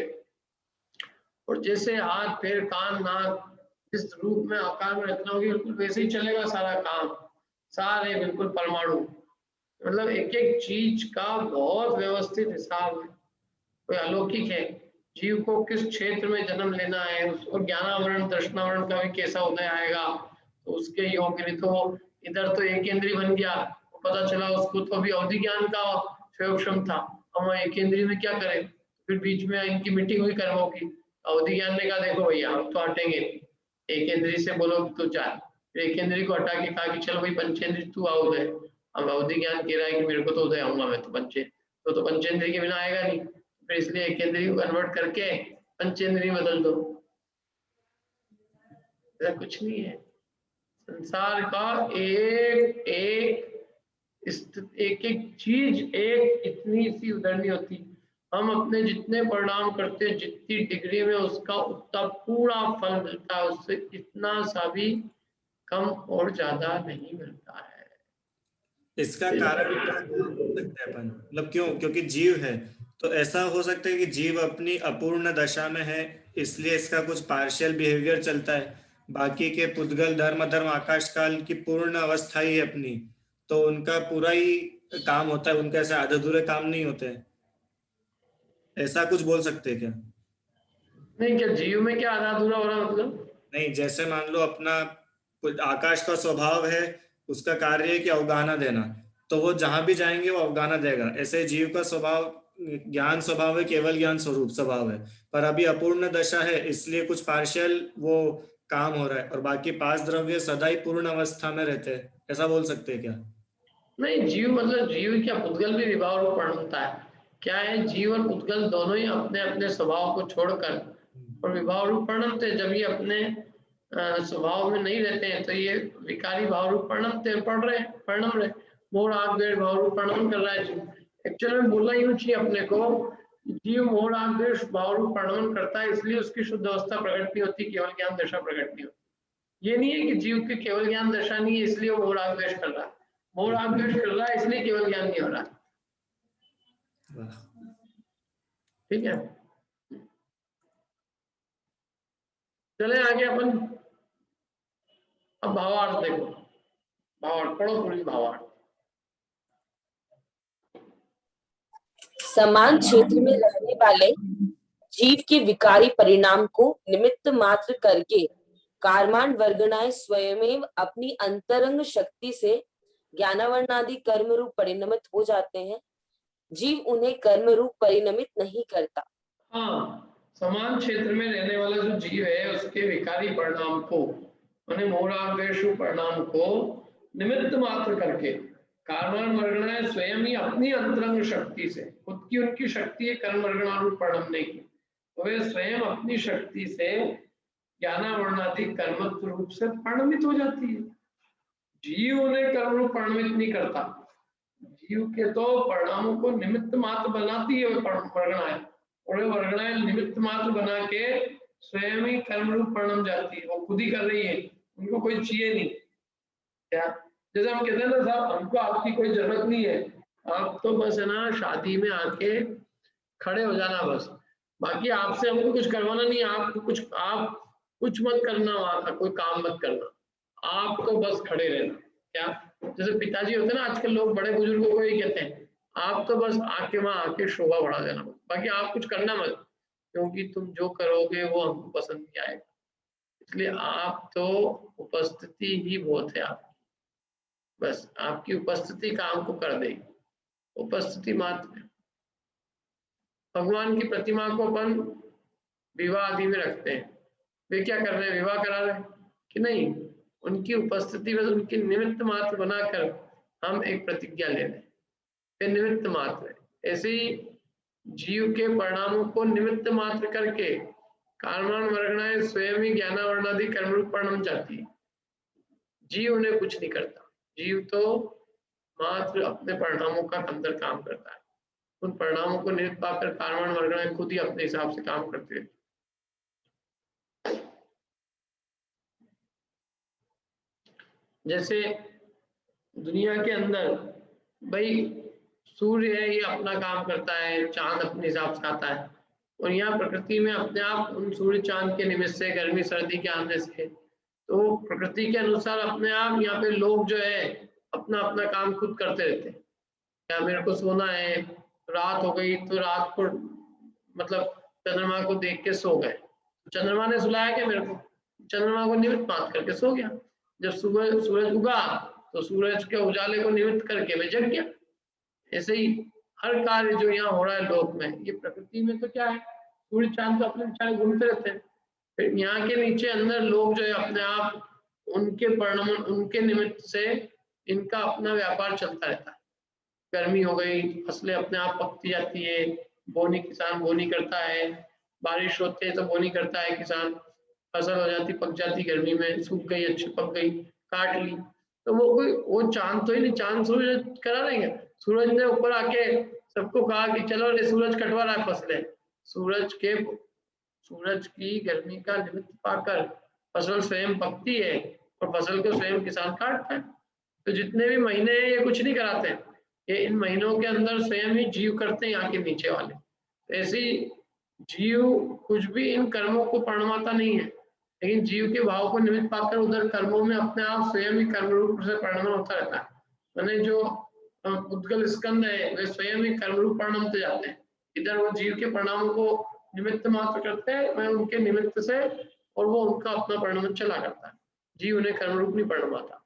और जैसे हाथ पैर कान नाक इस रूप में आकार में रचना होगी, बिल्कुल वैसे ही चलेगा सारा काम, सारे बिल्कुल परमाणु। मतलब एक एक चीज का बहुत व्यवस्थित हिसाब है, कोई अलौकिक है। जीव को किस क्षेत्र में जन्म लेना है, और ज्ञानावरण दर्शनावरण का भी कैसा उदय आएगा, तो उसके योग्य नहीं। तो इधर तो एक इंद्रिय बन गया, पता चला उसको तो अभी अवधि ज्ञान का क्षम था, हम एक इंद्रिय में क्या करें, फिर बीच में इनकी मीटिंग हुई कर्मों की, अवधि ज्ञान ने कहा देखो भैया हम तो हटेंगे, एक इंद्रिय से बोलो तो चार, फिर एक इंद्रिय को हटा के कहा कि चलो भाई पंचेंद्रिय तू आओ उदय। अब अवधि ज्ञान कह रहा है कि मेरे को तो उदय आऊंगा, मैं तो पंचेंद्रिय के बिना आएगा नहीं, फिर इसलिए एक इंद्रिय को कन्वर्ट करके पंचेंद्रिय बदल दो। ऐसा कुछ नहीं है, संसार का एक एक चीज एक इतनी सी उधर नहीं होती। हम अपने जितने परिणाम करते हैं, जितनी डिग्री में उसका उतना पूरा फल मिलता है, उससे इतना सा भी कम और ज्यादा नहीं मिलता है। इसका कारण क्या बोल सकते हैं अपन, मतलब क्यों? क्योंकि जीव है, तो ऐसा हो सकता है कि जीव अपनी अपूर्ण दशा में है, इसलिए इसका कुछ पार्शियल बिहेवियर चलता है, बाकी के पुद्गल धर्म धर्म आकाश काल की पूर्ण अवस्था ही है अपनी, तो उनका पूरा ही काम होता है, उनके ऐसे आधे अधूरे काम नहीं होते हैं। ऐसा कुछ बोल सकते हैं क्या? नहीं, क्या जीव में क्या आधा अधूरा हो रहा मतलब? नहीं, जैसे मान लो अपना आकाश का स्वभाव है, उसका कार्य है कि अवगाहना देना, तो वो जहां भी जाएंगे वो अवगाहना देगा। ऐसे जीव का स्वभाव ज्ञान स्वभाव है, केवल ज्ञान स्वरूप स्वभाव है, पर अभी अपूर्ण दशा है इसलिए कुछ पार्शियल वो काम हो रहा है, और बाकी 5 द्रव्य सदा ही पूर्ण अवस्था में रहते हैं। ऐसा बोल सकते हैं क्या? नहीं, जीव मतलब जीव क्या पुद्गल भी विभाव रूप होता है। क्या है, जीव और पुद्गल दोनों ही अपने अपने स्वभाव को छोड़कर और विभाव रूप परिणमते, जब ये अपने स्वभाव में नहीं रहते हैं तो ये विकारी भाव रूप परिणमते परिणम रहे। मोर आग द्वेष भाव रूप परिणम कर रहा है जीव। एक्चुअली में बोलना यूं चाहिए अपने को, जीव मोर आग द्वेष भाव रूप परिणमन करता है, इसलिए उसकी शुद्ध अवस्था प्रकट नहीं होती, केवल ज्ञान दशा प्रकट नहीं होती। ये नहीं है कि जीव की केवल ज्ञान दशा नहीं है इसलिए वो मोर आग द्वेष कर रहा है, मोर आग द्वेष कर रहा है इसलिए केवल ज्ञान नहीं हो रहा। ठीक है, चले आगे अपन। अब भावार्थ देखो, भावार्थ पढ़ो, पूरी भावार्थ। समान क्षेत्र में रहने वाले जीव के विकारी परिणाम को निमित्त मात्र करके कारमान वर्गणाएं स्वयमेव अपनी अंतरंग शक्ति से ज्ञानावरणादि कर्म रूप परिणमित हो जाते हैं, जीव उन्हें कर्म रूप परिणमित नहीं करता। हाँ, समान क्षेत्र में रहने वाला जो जीव है उसके विकारी परिणाम को, माने मोराग्रेश परिणाम को निमित्त मात्र करके कारण वर्गणाएं स्वयं ही अपनी अंतरंग शक्ति से, खुद की उनकी शक्ति है कर्म वर्गणारूप परिणमने की, तो वे स्वयं अपनी शक्ति से ज्ञानावरणादि कर्मत्व रूप से परिणमित हो जाती है। जीव उन्हें कर्म रूप परिणमित नहीं करता, जीव के तो परिणामों को निमित्त मात्र बनाती है वर्गणाएं, और वे वर्गणाएं निमित्त मात्र बना के स्वयं ही कर्म रूप परिणम जाती है, वो खुद ही कर रही है, उनको कोई चाहिए नहीं। क्या जैसे हम कहते हैं ना साहब हमको आपकी कोई जरूरत नहीं है, आप तो बस है ना शादी में आके खड़े हो जाना बस, बाकी आपसे हमको कुछ करवाना नहीं, आप कुछ मत करना, वहां का कोई काम मत करना, आपको बस खड़े रहना। क्या जैसे पिताजी होते हैं ना, आजकल लोग बड़े बुजुर्गों को ही कहते हैं आप तो बस आके वहां आके शोभा बढ़ा देना, बाकी आप कुछ करना मत, क्योंकि तुम जो करोगे वो हमको पसंद नहीं आएगा, इसलिए आप तो उपस्थिति ही बहुत है आपकी, बस आपकी उपस्थिति काम को कर देगी, उपस्थिति मात्र। भगवान की प्रतिमा को अपन विवाह आदि में रखते हैं, वे क्या कर रहे हैं, विवाह करा रहे हैं कि नहीं, उनकी उपस्थिति में उनकी निमित्त मात्र बनाकर हम एक प्रतिज्ञा ले रहे हैं, वे निमित्त मात्र है। ऐसे ही जीव के परिणामों को निमित्त मात्र करके कारणवान वर्गणाएं स्वयं ही ज्ञानावरणादि कर्म रूप परिणम जाती है, जीव उन्हें कुछ नहीं करता, जीव तो मात्र अपने परिणामों का अंदर काम करता है, उन परिणामों को निमित्त पाकर कारणवान वर्गणाएं खुद ही अपने हिसाब से काम करते हैं। जैसे दुनिया के अंदर भाई सूर्य है, ये अपना काम करता है, चांद अपने हिसाब से आता है, और यहाँ प्रकृति में अपने आप उन सूर्य चांद के निमित्त से गर्मी सर्दी के आने से, तो प्रकृति के अनुसार अपने आप यहाँ पे लोग जो है अपना अपना काम खुद करते रहते हैं। क्या मेरे को सोना है, रात हो गई तो रात को मतलब चंद्रमा को देख के सो गए, चंद्रमा ने सुलाया क्या मेरे को, चंद्रमा को निमित्त मात्र करके सो गया, जब सुबह सूरज उगा तो सूरज के उजाले को निमित्त करके मैं जग गया। ऐसे ही हर कार्य जो यहाँ हो रहा है लोक में, ये प्रकृति में तो क्या है, सूर्य चांद तो अपने बेचारे घूमते रहते हैं, फिर यहाँ के नीचे अंदर लोग जो है अपने आप उनके परिणाम उनके निमित्त से इनका अपना व्यापार चलता रहता है। गर्मी हो गई, फसलें अपने आप पकती जाती है, बोनी किसान बोनी करता है, बारिश होती है तो बोनी करता है किसान, फसल हो जाती पक जाती गर्मी में, सूख गई अच्छी पक गई काट ली, तो वो चांद तो ही नहीं, चांद सूरज करा देंगे, सूरज ने ऊपर आके सबको कहा कि चलो रे सूरज कटवा रहा है फसलें, सूरज की गर्मी का निमित्त पाकर फसल स्वयं पकती है और फसल को स्वयं किसान काटता है। तो जितने भी महीने हैं ये कुछ नहीं कराते हैं, ये इन महीनों के अंदर स्वयं ही जीव करते हैं यहाँ के नीचे वाले। ऐसी जीव कुछ भी इन कर्मों को परिणमाता नहीं है, लेकिन जीव के भाव को निमित्त पाकर उधर कर्मों में अपने आप स्वयं ही कर्म रूप से परिणाम होता रहता है। मैंने जो उद्गल स्कंद है वे स्वयं ही कर्म रूप परिणामते जाते हैं, इधर वो जीव के परिणामों को निमित्त मात्र करते हैं, मैं उनके निमित्त से, और वो उनका अपना परिणाम चला करता है, जीव उन्हें कर्म रूप नहीं परिणमाता।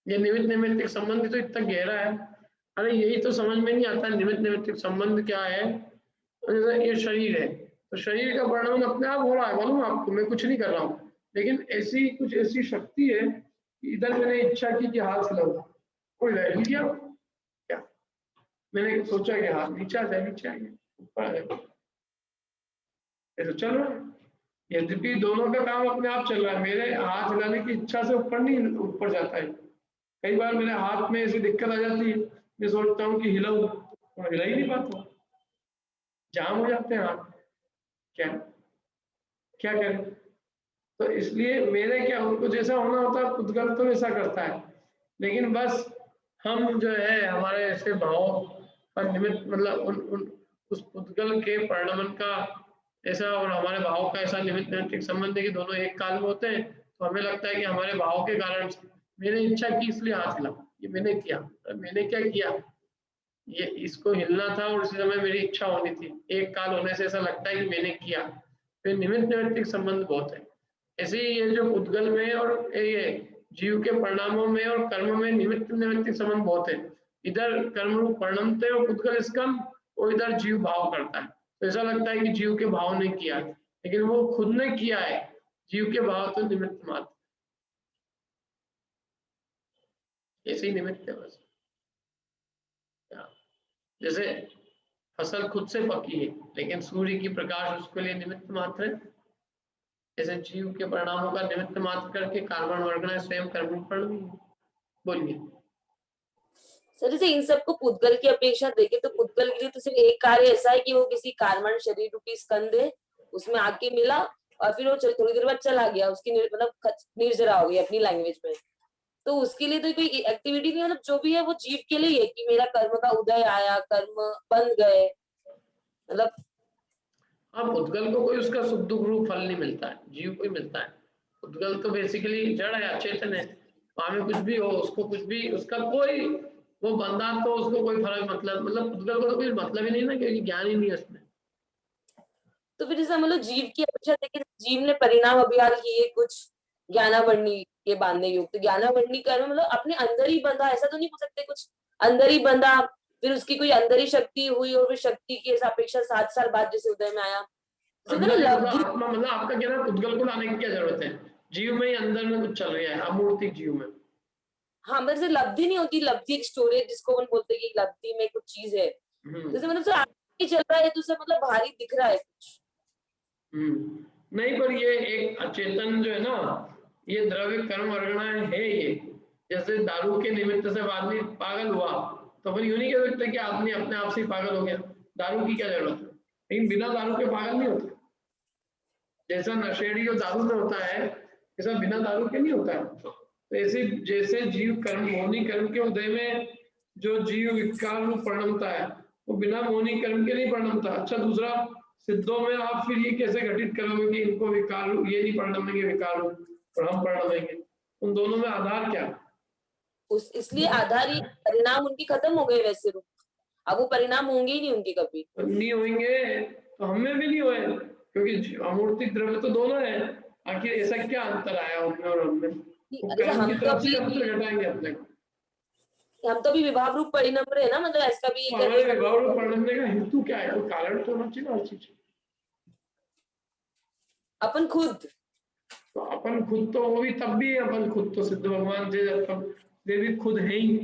ये निमित्त निमित्त संबंध तो इतना गहरा है, अरे यही तो समझ में नहीं आता निमित्त निमित्त संबंध क्या है। ये शरीर है तो शरीर का परिणाम अपने आप हो रहा है, मालूम आपको, मैं कुछ नहीं कर रहा हूँ, लेकिन ऐसी शक्ति है कि इधर मैंने इच्छा की कि हाथ हिलाऊं, कोई हिल गया क्या, मैंने सोचा कि हाथ नीचे आ जाए, नीचे आ गया, ऊपर आ जाए, ऐसा चल रहा है। यद्यपि दोनों का काम अपने आप चल रहा है, मेरे हाथ हिलाने की इच्छा से ऊपर नहीं ऊपर जाता है, कई बार मेरे हाथ में ऐसी दिक्कत आ जाती है, मैं सोचता हूँ कि हिलाऊं और हिला ही नहीं पाता, जाम हो जाते हैं हाथ, क्या करें। तो इसलिए मेरे क्या उनको जैसा होना होता है, उद्गल तो वैसा करता है, लेकिन बस हम जो है हमारे ऐसे भाव का निमित्त मतलब उस उद्गल के परिणमन का ऐसा और हमारे भाव का ऐसा निमित्त नैतिक संबंध है कि दोनों एक काल में होते हैं, तो हमें लगता है कि हमारे भाव के कारण मैंने इच्छा की इसलिए हाथ हिला, ये मैंने किया, मैंने क्या किया, ये इसको हिलना था और उसी समय मेरी इच्छा होनी थी, एक काल होने से ऐसा लगता है कि मैंने किया, फिर निमित्त नैतिक संबंध बहुत है। ऐसे ही ये जो उद्गल में और ये जीव के परिणामों में और कर्म में निमित्त निमित्त संबंध बहुत है। इधर कर्म रूप परिणमते और पुद्गल स्कंद, और इधर जीव भाव करता है। तो ऐसा लगता है कि जीव के भाव ने किया है, लेकिन वो खुद ने किया है, जीव के भाव तो निमित्त मात्र, ऐसे ही निमित्त है बस। जैसे फसल खुद से पकी है, लेकिन सूर्य की प्रकाश उसके लिए निमित्त मात्र है, जैसे जीव के परिणामों का निमित्त मात्र करके कार्बन वर्गना स्वयं कर्म परिणामी है। बोलिए सर, जैसे इन सबको पुद्गल की अपेक्षा देखे तो पुद्गल के लिए तो सिर्फ एक कार्य ऐसा है कि वो किसी कार्बन शरीर रूपी स्कंद है, उसमें आके मिला और फिर वो थोड़ी देर बाद चला गया, उसकी मतलब निर्जरा हो गई अपनी लैंग्वेज में। तो उसके लिए तो कोई एक्टिविटी नहीं, मतलब जो भी है वो जीव के लिए है कि मेरा कर्म का उदय आया, कर्म बन गए, मतलब। हाँ, पुद्गल को कोई उसका सुख दुख रूप फल नहीं मिलता है, जीव को ही मिलता है। पुद्गल तो बेसिकली जड़ है, अचेतन है, वहां में कुछ भी हो, उसको कुछ भी, उसका कोई वो बंदा तो उसको कोई फर्क मतलब पुद्गल को तो कोई मतलब ही नहीं ना, क्योंकि ज्ञान ही नहीं है उसमें। तो फिर जैसे मतलब जीव की अपेक्षा देखे, जीव ने परिणाम अभियान किए कुछ ज्ञानावरणी के बांधने युक्त, तो ज्ञानावरणी कर्म मतलब अपने अंदर ही बंधा, ऐसा तो नहीं हो सकते, कुछ अंदर ही बंधा, फिर उसकी कोई अंदर ही शक्ति हुई और फिर शक्ति की अपेक्षा 7 साल बाद जैसे उदय में आया। आत्मा मतलब आपका कहना है पुद्गल को लाने की क्या जरूरत है, जीव में ही अंदर में कुछ चल रहा है, अमूर्तिक जीव में। हाँ, मतलब जैसे लब्धि नहीं होती, लब्धि एक स्टोरेज जिसको हम बोलते हैं कि लब्धि में कुछ चीज है, जैसे मतलब आगे चल रहा है तो उसे मतलब भारी दिख रहा है कुछ। नहीं, पर ये एक अचेतन जो है ना, ये द्रव्य कर्म वर्गणाएं है ये। जैसे दारू के निमित्त से आदमी पागल हुआ, तो अपन यूं नहीं कह सकते कि आदमी अपने आप से ही पागल हो गया, दारू की क्या जरूरत है, लेकिन बिना दारू के पागल नहीं होता। जैसा नशेड़ी और दारू में होता है, ऐसा बिना दारू के नहीं होता है। तो ऐसे जैसे जीव कर्म मोहनी कर्म के उदय में जो जीव विकार रूप परिणमता है, वो बिना मोहनी कर्म के नहीं परिणमता। अच्छा, दूसरा, सिद्धों में आप फिर ये कैसे घटित करोगे कि इनको विकार ये नहीं परिणमेंगे विकार रूप और हम परिणमेंगे, उन दोनों में आधार क्या? इसलिए आधार ही परिणाम उनकी खत्म हो गए वैसे रूप, अब वो परिणाम होंगे ही नहीं उनके कभी। नहीं होंगे तो हमें भी नहीं हुए, क्योंकि अमूर्तिक द्रव्य तो दोनों है। आखिर ऐसा क्या अंतर आया उनमें और हममें? कर्म की तरफ से अंतर घटाएंगे अपने को, हम तो भी विभाग रूप परिणाम रहे ना, मतलब ऐसा भी विभाग रूप परिणमने का हेतु क्या है, कोई कारण तो होना चाहिए हर चीज। अपन खुद, तो अपन खुद तो वो भी तब भी है, अपन खुद तो सिद्ध भगवान थे जब तक, वे भी खुद है ही,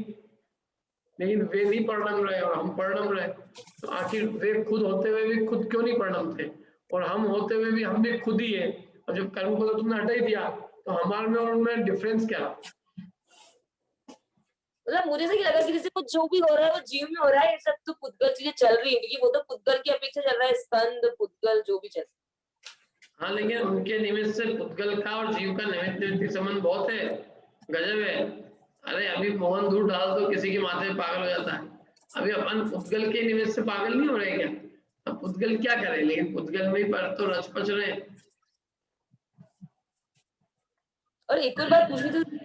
लेकिन वे नहीं परिणम रहे और हम परिणम रहे। तो आखिर वे खुद होते हुए भी खुद क्यों नहीं परिणम थे, और हम होते हुए भी हम भी खुद ही है, और जब कर्म को तो तुमने हटा ही दिया, तो हमारे में और उनमें डिफरेंस क्या? मतलब मुझे से लगा कि जैसे कुछ जो भी हो रहा है वो जीव में हो रहा है, ये सब तो पुद्गल चीजें चल रही है, क्योंकि वो तो पुद्गल की अपेक्षा चल रहा है, स्कंद पुद्गल जो भी चल रहा है। हाँ, लेकिन उनके निमित्त से पुद्गल का और जीव का निमित्त संबंध बहुत है, गजब है। अरे अभी मोहन दूध डाल तो किसी के माथे पे पागल हो जाता है, अभी अपन पुद्गल के निमित्त से पागल नहीं हो रहे क्या? अब पुद्गल क्या करे, लेकिन पुद्गल में पर तो रच पच रहे। और एक और बात पूछनी थी,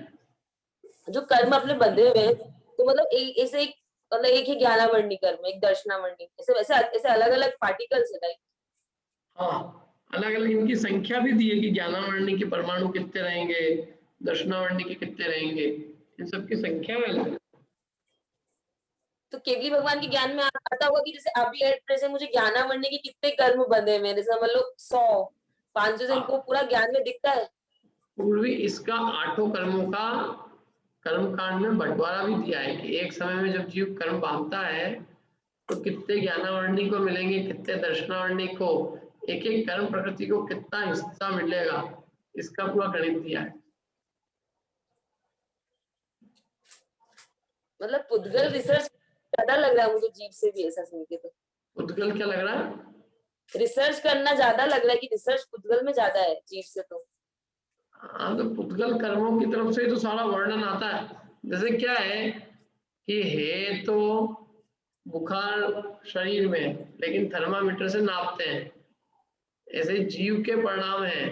जो कर्म अपने बंधे हुए हैं, तो मतलब ऐसे एक मतलब एक ही ज्ञानावरणी कर्म, एक दर्शनावरणी, ऐसे वैसे ऐसे अलग अलग पार्टिकल्स है टाइप। हाँ, अलग अलग इनकी संख्या भी दी है कि ज्ञानावरणी के परमाणु कितने रहेंगे, दर्शनावरणी के कितने रहेंगे, इन सब की संख्या है। तो केवली भगवान के ज्ञान में आता होगा कि जैसे अभी एट प्रेजेंट मुझे ज्ञानावरणी के कितने कर्म बंधे हुए हैं, जैसे मान लो 100 500 से इनको पूरा ज्ञान में दिखता है। पूर्वी इसका 8 कर्मों का कर्म कांड में बंटवारा भी दिया है कि एक समय में जब जीव कर्म बांधता है तो कितने ज्ञानावरणी को मिलेंगे, कितने दर्शनावरणी को, एक एक कर्म प्रकृति को कितना हिस्सा मिलेगा, इसका पूरा गणित दिया है। मतलब पुद्गल रिसर्च ज्यादा लग रहा है मुझे जीव से भी, ऐसा सुन के तो। पुद्गल क्या लग रहा है? रिसर्च करना ज्यादा लग रहा है कि रिसर्च पुद्गल में ज्यादा है जीव से तो। हाँ, तो पुद्गल कर्मों की तरफ से तो सारा वर्णन आता है। जैसे क्या है कि है तो बुखार शरीर में, लेकिन थर्मामीटर से नापते हैं, ऐसे जीव के परिणाम है,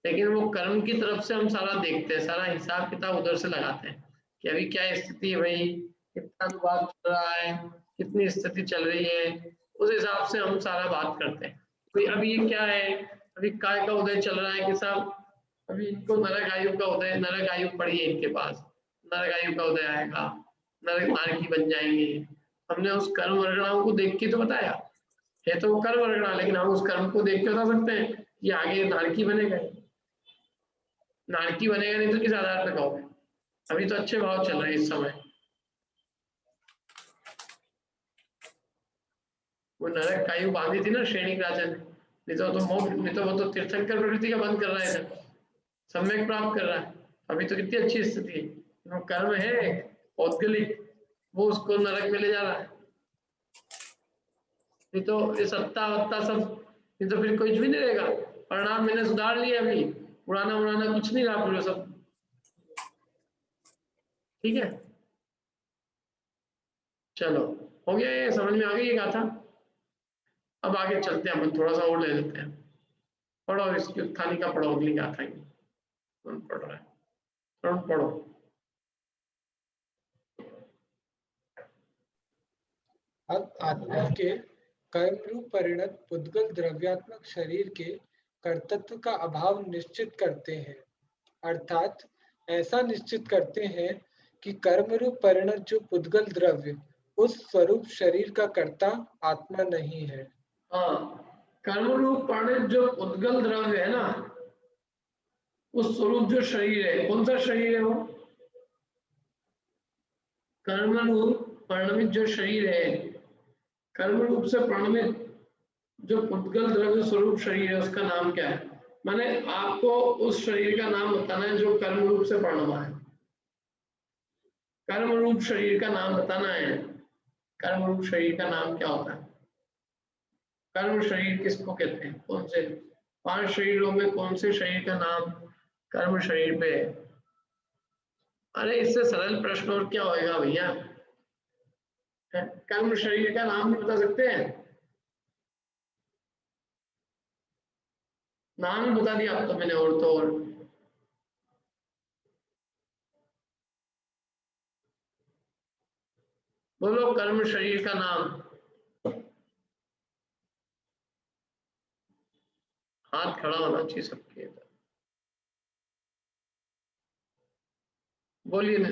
लेकिन वो कर्म की तरफ से हम सारा देखते हैं, सारा हिसाब किताब उधर से लगाते हैं कि अभी क्या स्थिति है भाई, कितना विवाद चल रहा है, कितनी स्थिति चल रही है, उस हिसाब से हम सारा बात करते हैं। तो अभी ये क्या है, अभी काय का उदय चल रहा है कि साहब अभी इनको नरक आयु का उदय, नरक आयु पड़ी है इनके पास, नरक आयु का उदय आएगा, नरक नारकी बन जाएंगे। हमने उस कर्म वर्गणाओं को देख के तो बताया है, तो वो कर्म वर्गणा, लेकिन हम उस कर्म को देख के बता सकते हैं कि आगे नारकी बनेगा। नारकी बनेगा नहीं तो किस आधार पर कहोगे? अभी तो अच्छे भाव चल रहे हैं इस समय। वो नरक आयु बांधी थी ना श्रेणी राजन, नहीं तो वो तो तीर्थंकर प्रवृत्ति का बंद कर रहा है, सम्यक प्राप्त कर रहा है। अभी तो कितनी अच्छी स्थिति है, वो कर्म है औद्गलिक, वो उसको नरक में ले जा रहा है। नहीं तो ये सत्ता वत्ता सब, नहीं तो फिर कुछ भी नहीं रहेगा। परिणाम मैंने सुधार लिया, अभी पुराना पुराना कुछ नहीं रहा पूरा सब। ठीक है, चलो हो गया, ये समझ में आ गई ये गाथा। अब आगे चलते हैं, अपन थोड़ा सा और ले लेते हैं। पढ़ो इसकी उत्थानी का, पढ़ो अगली गाथा की। कौन पढ़ रहा है? कौन पढ़ो? अब आत्मा के कर्म रूप परिणत पुद्गल द्रव्यात्मक शरीर के कर्तृत्व का अभाव निश्चित करते हैं, अर्थात ऐसा निश्चित करते हैं कि कर्म रूप परिणत जो पुद्गल द्रव्य उस स्वरूप शरीर का कर्ता आत्मा नहीं है। हाँ, कर्म रूप परिणत जो पुद्गल द्रव्य है ना, उस स्वरूप जो शरीर है, कौन सा शरीर है वो? कर्म रूप परिणमित जो शरीर है, कर्म रूप से परिणमित जो पुद्गल द्रव्य स्वरूप शरीर है, उसका नाम क्या है? माने आपको उस शरीर का नाम बताना है जो कर्म रूप से परिणमा है। कर्म रूप शरीर का नाम बताना है। कर्म रूप शरीर का नाम क्या होता है? कर्म शरीर किसको कहते हैं? कौन से 5 शरीरों में कौन से शरीर का नाम कर्म शरीर पे है? अरे इससे सरल प्रश्न और क्या होएगा भैया? कर्म शरीर का नाम नहीं बता सकते हैं? नाम ही बता दिया अब तो मैंने, और तो और। बोलो कर्म शरीर का नाम। हाथ खड़ा होना चाहिए सबके। बोलिए ना,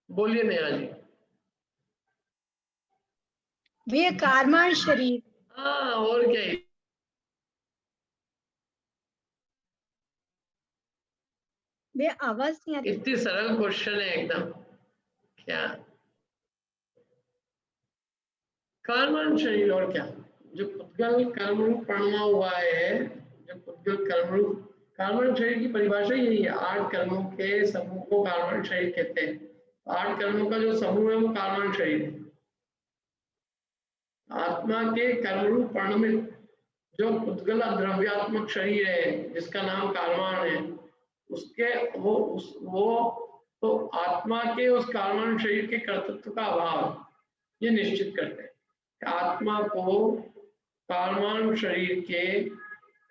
बोलिए नया जी। वे कर्मण शरीर। हाँ, और क्या है? वे आवाज नहीं आती। इतनी सरल क्वेश्चन है एकदम। क्या कर्मण शरीर और क्या? जो पुद्गल कर्म रूप परिणमा हुआ है, जो पुद्गल कर्म रूप, कर्मण शरीर की परिभाषा यही है। 8 कर्मों के समूह को कर्मण शरीर कहते हैं। 8 कर्मों का जो समूह है वो कर्मण शरीर है। आत्मा के कर्म रूप परिणमित जो पुद्गल द्रव्यात्मक शरीर है, जिसका नाम कर्मण है, उसके वो तो आत्मा के उस कर्मण शरीर के कर्तृत्व का अभाव ये निश्चित करते हैं। आत्मा को कर्मण शरीर के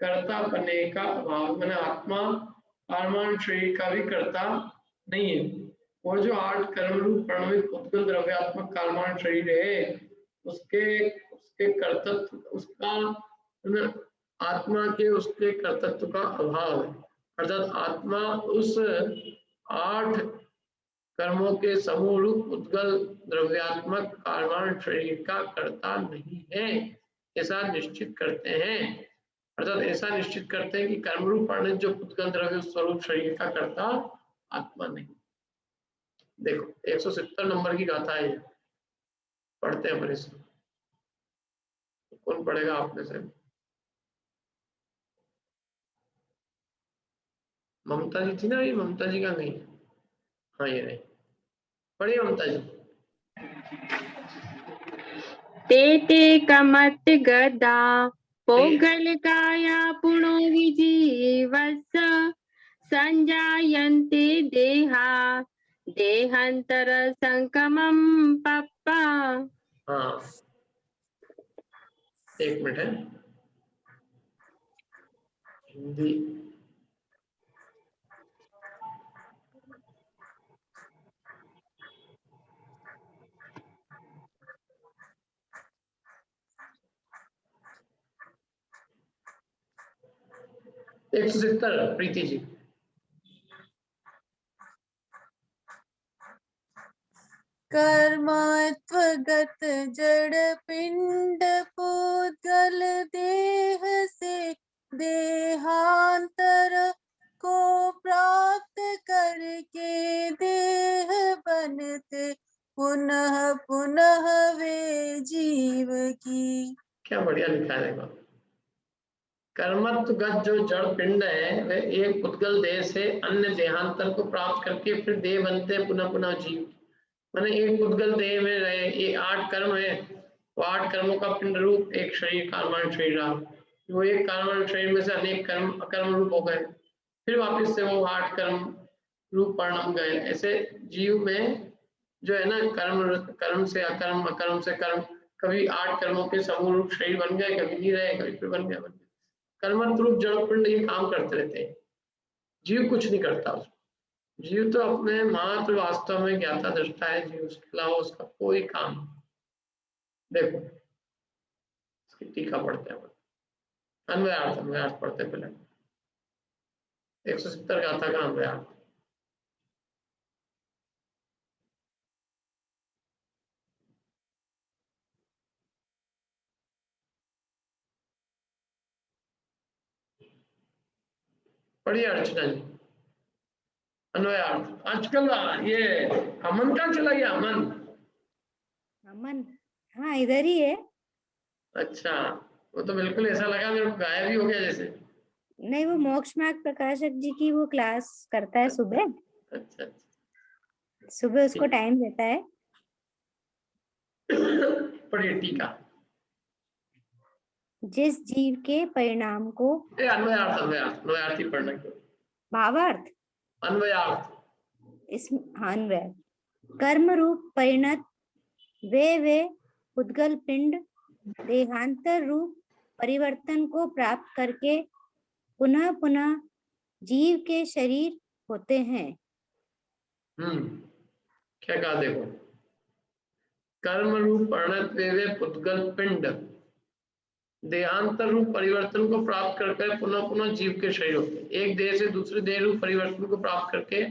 कर्ता बनने का अभाव, मैंने आत्मा कर्मण शरीर का भी कर्ता नहीं है। और जो 8 कर्म रूप परिणमित पुद्गल द्रव्यात्मक कर्मण शरीर है, उसके कर्तृत्व, उसका आत्मा के उसके कर्तृत्व का अभाव है। अर्थात आत्मा उस 8 कर्मों के समूह रूप पुद्गल द्रव्यात्मक कर्मण शरीर का कर्ता नहीं है, ऐसा निश्चित करते हैं। अर्थात ऐसा निश्चित करते हैं कि कर्म रूप परिणत जो पुद्गल द्रव्य स्वरूप शरीर का कर्ता आत्मा नहीं। देखो 170 नंबर की गाथा है, पढ़ते हैं पर कौन पढ़ेगा आप में से? ममता जी थी ना, ये ममता जी का नहीं? हाँ ये नहीं, पढ़िए ममता जी। ते कमत गदा पौगलिकाया पुनो विजीवस्य संजायन्ते देहा देहांतर संकमं पप्पा। हाँ, एक मिनट है, हिंदी 170 प्रीति जी। कर्मत्वगत जड़ पिंड पूतगल देह से देहांतर को प्राप्त करके देह बनते पुनः पुनः वे जीव की। क्या बढ़िया लिखा है देखो। कर्मत्वगत जो जड़ पिंड है वे एक पुद्गल देह से अन्य देहांतर को प्राप्त करके फिर देह बनते हैं पुनः पुनः जीव। माने एक पुद्गल देह में रहे, ये 8 कर्म है, वो 8 कर्मों का पिंड रूप एक शरीर कार्बन शरीर रहा, वो एक कार्बन शरीर में से अनेक कर्म अकर्म रूप हो गए, फिर वापस से वो 8 कर्म रूप परिणाम गए। ऐसे जीव में जो है ना कर्म से अकर्म, अकर्म से कर्म, कभी 8 कर्मों के समूह रूप शरीर बन गए, कभी नहीं रहे, कभी फिर बन गया। कर्मत्व रूप जड़ पिंड ये काम करते रहते हैं, जीव कुछ नहीं करता उसको। जीव तो अपने मात्र वास्तव में ज्ञाता दृष्टा है, जीव उसके अलावा उसका कोई काम। देखो इसकी टीका पढ़ते हैं, अन्वयार्थ पढ़ते हैं पहले। 170 गाथा का अन्वयार्थ। पढ़िए अर्चना जी अन्वयार्थ। आजकल ये अमन कहाँ चला गया? अमन हाँ इधर ही है। अच्छा, वो तो बिल्कुल ऐसा लगा मेरे को गायब ही हो गया जैसे। नहीं वो मोक्ष मार्ग प्रकाशक जी की वो क्लास करता है सुबह। अच्छा, सुबह उसको टाइम देता है। पढ़िए टीका। जिस जीव के परिणाम को अन्वयार्थ ही पढ़ना क्यों? भावार्थ अन्वयार्थ इस अन्वय कर्म रूप परिणत वे उद्गल पिंड देहांतर रूप परिवर्तन को प्राप्त करके पुनः पुनः जीव के शरीर होते हैं। क्या कहा देखो, कर्म रूप परिणत वे पुद्गल पिंड देहांतर रूप परिवर्तन को प्राप्त करके पुनः पुनः जीव के शरीर होते हैं। एक देह से दूसरे देह रूप परिवर्तन को प्राप्त करके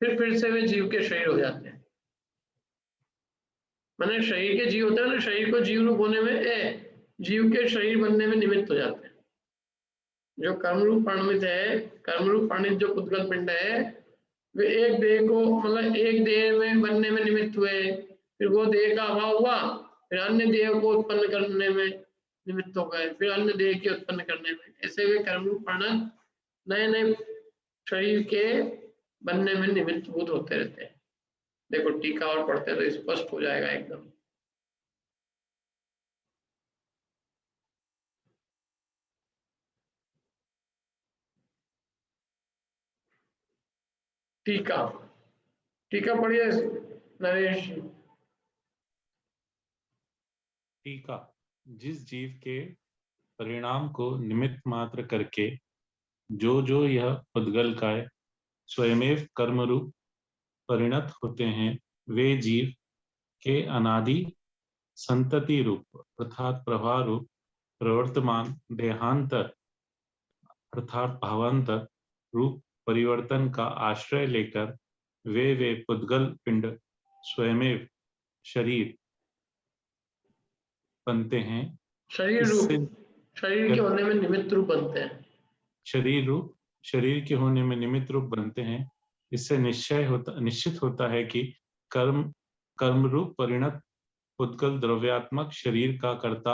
फिर से वे जीव के शरीर हो जाते हैं। माने शरीर के जीव होते हैं ना, शरीर को जीव रूप होने में, जीव के शरीर बनने में निमित्त हो जाते हैं। जो कर्म रूप परिणमित है, कर्म रूप परिणित जो पुद्गल पिंड है, वे एक देह को मतलब एक देह में बनने में निमित्त हुए, फिर वो देह का अभाव हुआ, फिर अन्य देह को उत्पन्न करने में निमित्त हो गए, फिर अन्य देह के उत्पन्न करने में। ऐसे वे कर्म रूप परिणत नए नए शरीर के बनने में निमित्त भूत होते रहते हैं। देखो टीका और पढ़ते तो स्पष्ट हो जाएगा एकदम। टीका पढ़िए नरेश। टीका। जिस जीव के परिणाम को निमित्त मात्र करके जो यह पुद्गल काय स्वयमेव कर्म रूप परिणत होते हैं, वे जीव के अनादि संतति रूप अर्थात प्रवाह रूप प्रवर्तमान देहांतर अर्थात भावांतर रूप परिवर्तन का आश्रय लेकर वे पुद्गल पिंड स्वयमेव शरीर बनते हैं। शरीर के होने में निमित्त रूप बनते हैं। शरीर के होने में निमित्त रूप बनते हैं। इससे निश्चित होता है कि कर्म रूप परिणत पुद्गल द्रव्यात्मक शरीर का कर्ता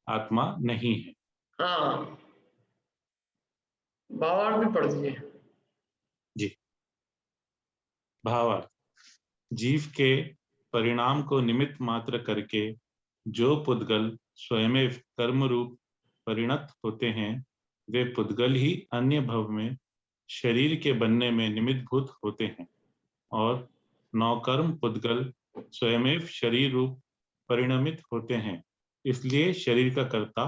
आत्मा नहीं है। हाँ, भावार्थ भी पढ़ दीजिए जी। भावार्थ। जीव के परिणाम को निमित्त मात्र करके जो पुद्गल स्वयमेव कर्म रूप परिणत होते हैं, वे पुद्गल ही अन्य भव में शरीर के बनने में निमित्त भूत होते हैं, और नौकर्म पुद्गल स्वयमेव शरीर रूप परिणमित होते हैं। इसलिए शरीर का कर्ता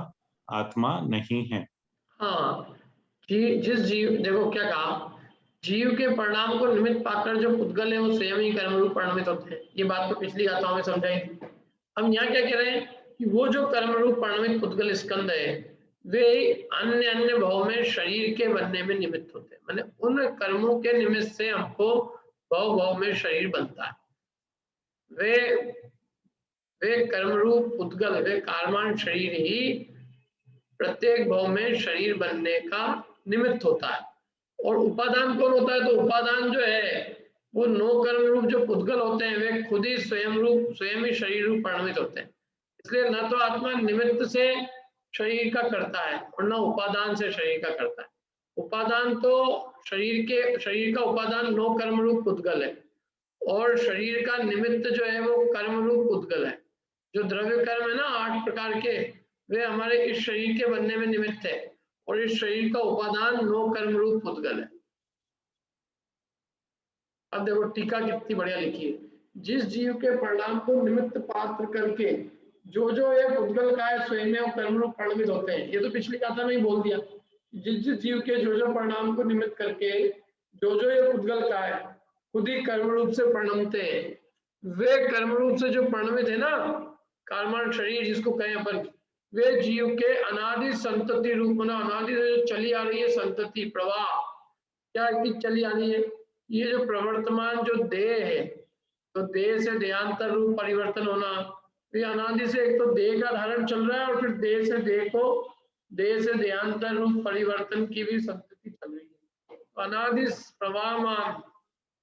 आत्मा नहीं है। हाँ, जिस जीव, देखो क्या कहा, जीव के परिणाम को निमित्त पाकर जो पुद्गल है वो स्वयं ही कर्म रूप परिणमित होते हैं। ये बात तो पिछली गाथाओं में समझाई थी। हम यहाँ क्या कह रहे हैं कि वो जो कर्म रूप परिणमित पुद्गल स्कंद है, वे अन्य अन्य भाव में शरीर के बनने में निमित्त होते हैं। माने उन कर्मों के निमित्त से हमको भाव भाव में शरीर बनता है। वे कर्म रूप उद्गल, वे कार्मान शरीर ही प्रत्येक भाव में शरीर बनने का निमित्त होता है। और उपादान कौन होता है? तो उपादान जो है वो 9 कर्म रूप जो पुद्गल होते हैं वे खुद ही स्वयं ही शरीर रूप परिणमित होते हैं। इसलिए न तो आत्मा निमित्त से शरीर का करता है और न उपादान से शरीर का करता है। उपादान तो शरीर का उपादान 9 कर्म रूप पुद्गल है और शरीर का निमित्त जो है वो कर्म रूप पुद्गल है। जो द्रव्य कर्म है ना 8 प्रकार के, वे हमारे इस शरीर के बनने में निमित्त है और इस शरीर का उपादान 9 कर्म रूप पुद्गल है। अब देखो टीका कितनी बढ़िया लिखी है। जिस जीव के परिणाम को निमित्त पात्र करके जो ये पुद्गल काय स्वयं और कर्म रूप परिणमित होते हैं, ये तो पिछली गाथा में ही बोल दिया। जिस जीव के जो परिणाम को निमित्त करके जो ये पुद्गल काय खुद ही कर्म रूप से परिणमते हैं, वे कर्म रूप से जो परिणमित है ना कार्मान शरीर जिसको कहें अपन, वे जीव के अनादि संतति रूप में, अनादि से जो चली आ रही है संतति प्रवाह, क्या चली आ रही है, ये जो प्रवर्तमान जो देह है, तो देह से देहांतर रूप परिवर्तन होना, ये अनादि से एक तो देह का धारण चल रहा है और फिर देह से देहांतर रूप परिवर्तन की भी संतति चल रही है।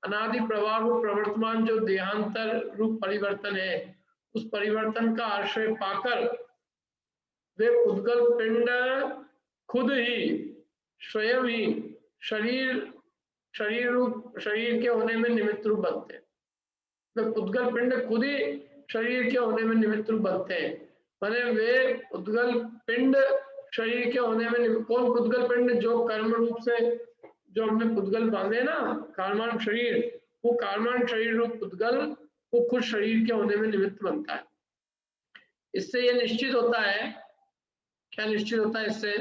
अनादि प्रवाह रूप प्रवर्तमान जो देहांतर रूप परिवर्तन है, उस परिवर्तन का आश्रय पाकर वे पुद्गल पिंड खुद ही स्वयं ही शरीर के होने में निमित्त रूप बनते हैं। वे पुद्गल पिंड खुद ही शरीर के होने में निमित्त रूप बनते हैं। माने वे पुद्गल पिंड शरीर के होने में, कौन पुद्गल पिंड? जो कर्म रूप से जो हमने पुद्गल बांधे ना कार्मान शरीर, वो कार्मान शरीर रूप पुद्गल वो खुद शरीर के होने में निमित्त बनता है। इससे ये निश्चित होता है, क्या निश्चित होता है इससे?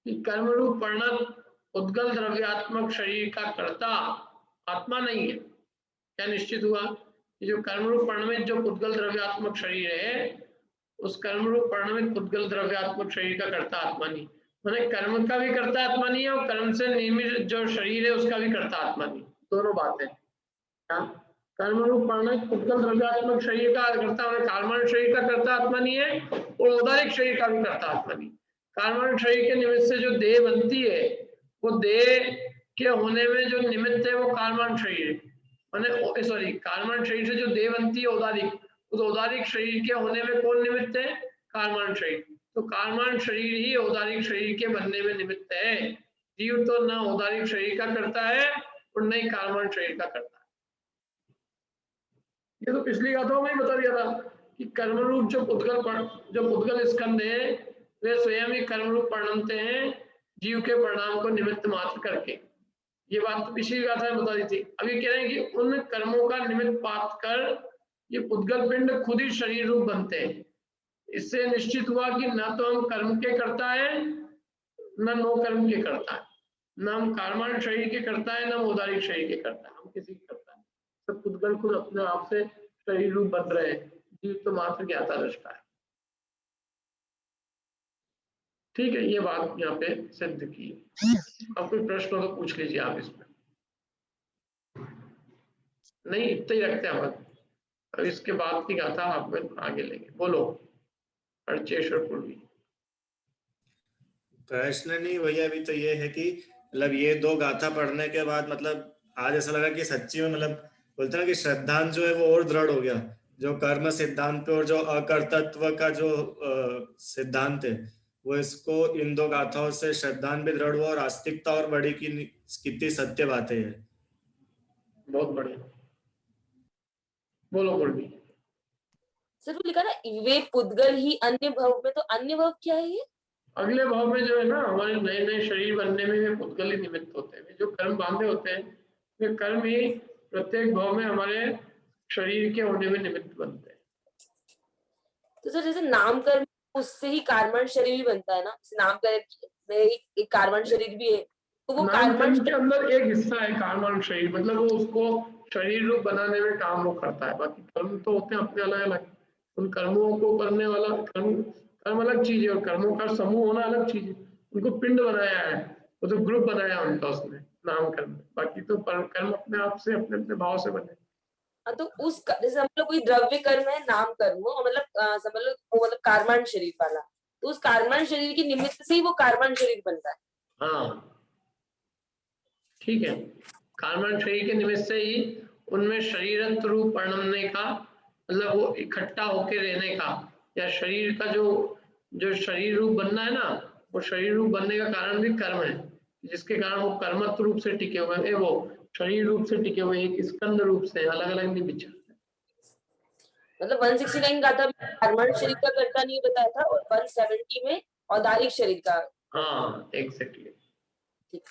कि कर्म रूप परिणत उद्गल द्रव्यात्मक शरीर का कर्ता आत्मा नहीं है। क्या निश्चित हुआ? कि जो कर्म रूप परिणमित जो पुद्गल द्रव्यात्मक शरीर है, उस कर्म रूप परिणमित पुद्गल द्रव्यात्मक शरीर का कर्ता आत्मा नहीं। माने कर्म का भी कर्ता आत्मा नहीं है और कर्म से निर्मित जो शरीर है उसका भी कर्ता आत्मा नहीं। दोनों बातें। कर्म रूप परिणमित पुद्गल द्रव्यात्मक शरीर का कर्ता, कार्मान शरीर का कर्ता आत्मा नहीं है और औदारिक शरीर का भी कर्ता आत्मा नहीं। कार्मान शरीर के निमित्त से जो देह बनती है, वो देह के होने में जो निमित्त है वो कार्मान शरीर है। माने सॉरी, कार्मान शरीर से जो देह बनती है औदारिक, उस औदारिक शरीर के होने में कौन निमित्त है? कार्मान शरीर। तो कार्मान शरीर ही औदारिक शरीर के बनने में निमित्त है। जीव तो न औदारिक शरीर का करता है और न ही कार्मान शरीर का करता है। ये तो पिछली गाथाओं में ही बता दिया था कि कर्म रूप जो पुद्गल स्कंद है, वे स्वयं ही कर्म रूप परिणमते हैं जीव के परिणाम को निमित्त मात्र करके। ये बात तो पिछली गाथा में बता दी थी। अभी कह रहे हैं कि उन कर्मों का निमित्त पात कर ये पुद्गल पिंड खुद ही शरीर रूप बनते हैं। इससे निश्चित हुआ कि न तो हम कर्म के करता है न नो कर्म के करता है, न हम कार्मान शरीर के करता है न औदारिक शरीर के करता है, हम किसी के करता है। सब पुद्गल खुद अपने आप से शरीर रूप बन रहे हैं। जीव तो मात्र ज्ञाता दृष्टा है। ठीक है, ये बात यहाँ पे सिद्ध की। अब कोई प्रश्न हो तो पूछ लीजिए आप इसमें। नहीं, इतना ही रखते हैं अब इसके बाद की गाथा आप आगे लेंगे। बोलो अर्चेश्वर पूर्वी। प्रश्न नहीं भैया, अभी तो ये है कि मतलब ये 2 गाथा पढ़ने के बाद मतलब आज ऐसा लगा कि सच्ची में मतलब बोलते ना कि श्रद्धांत जो है वो और दृढ़ हो गया। जो कर्म सिद्धांत पे और जो अकर्तृत्व का जो सिद्धांत है, वो इसको इन 2 गाथाओं से श्रद्धांत भी दृढ़ हुआ और आस्तिकता और बढ़ी की कितनी सत्य बातें है। बहुत बढ़िया। बोलो पूर्वी। सर वो लिखा ना वे पुद्गल ही अन्य भव में, तो अन्य भव क्या है ये? अगले भाव में जो है ना हमारे नए नए शरीर बनने में वे पुद्गल ही निमित्त होते हैं। जो कर्म बांधे होते हैं वे कर्म ही प्रत्येक भाव में हमारे शरीर के होने में निमित्त बनते हैं। तो सर जैसे नाम कर्म उससे ही कार्बन शरीर भी बनता है ना, नाम कर्म में एक कार्बन शरीर भी है, तो वो कार्बन के अंदर एक हिस्सा है कार्बन शरीर, मतलब वो उसको शरीर रूप बनाने में काम वो करता है। बाकी कर्म तो होते हैं अपने अलग अलग। उन कर्मों को करने वाला कर्म कर्म अलग चीज है और कर्मों का समूह होना अलग चीज है। उनको पिंड बनाया है, वो तो ग्रुप बनाया उनका उसमें नामकरण में, बाकी तो कर्म अपने आप से अपने अपने भाव से बने। हाँ, तो उस जैसे हम लोग कोई द्रव्य कर्म है, नाम कर्म, और मतलब समझ लो वो मतलब कार्बन शरीर वाला, तो उस कार्बन शरीर के निमित्त से ही वो कार्बन शरीर बनता है। हाँ ठीक है, कार्बन शरीर के निमित्त से ही उनमें शरीरत्व रूप परिणमने का मतलब वो इकट्ठा होके रहने का, या शरीर का जो शरीर रूप बनना है ना, वो शरीर रूप बनने का कारण भी कर्म है, जिसके कारण वो कर्मत्व रूप से टिके हुए हैं, वो शरीर रूप से टिके हुए एक स्कंद रूप से अलग अलग नहीं बिछा। मतलब 169 गाथा में कार्बन शरीर का कर्ता नहीं बताया था और 170 में औदारिक शरीर का। हाँ एग्जैक्टली। ठीक।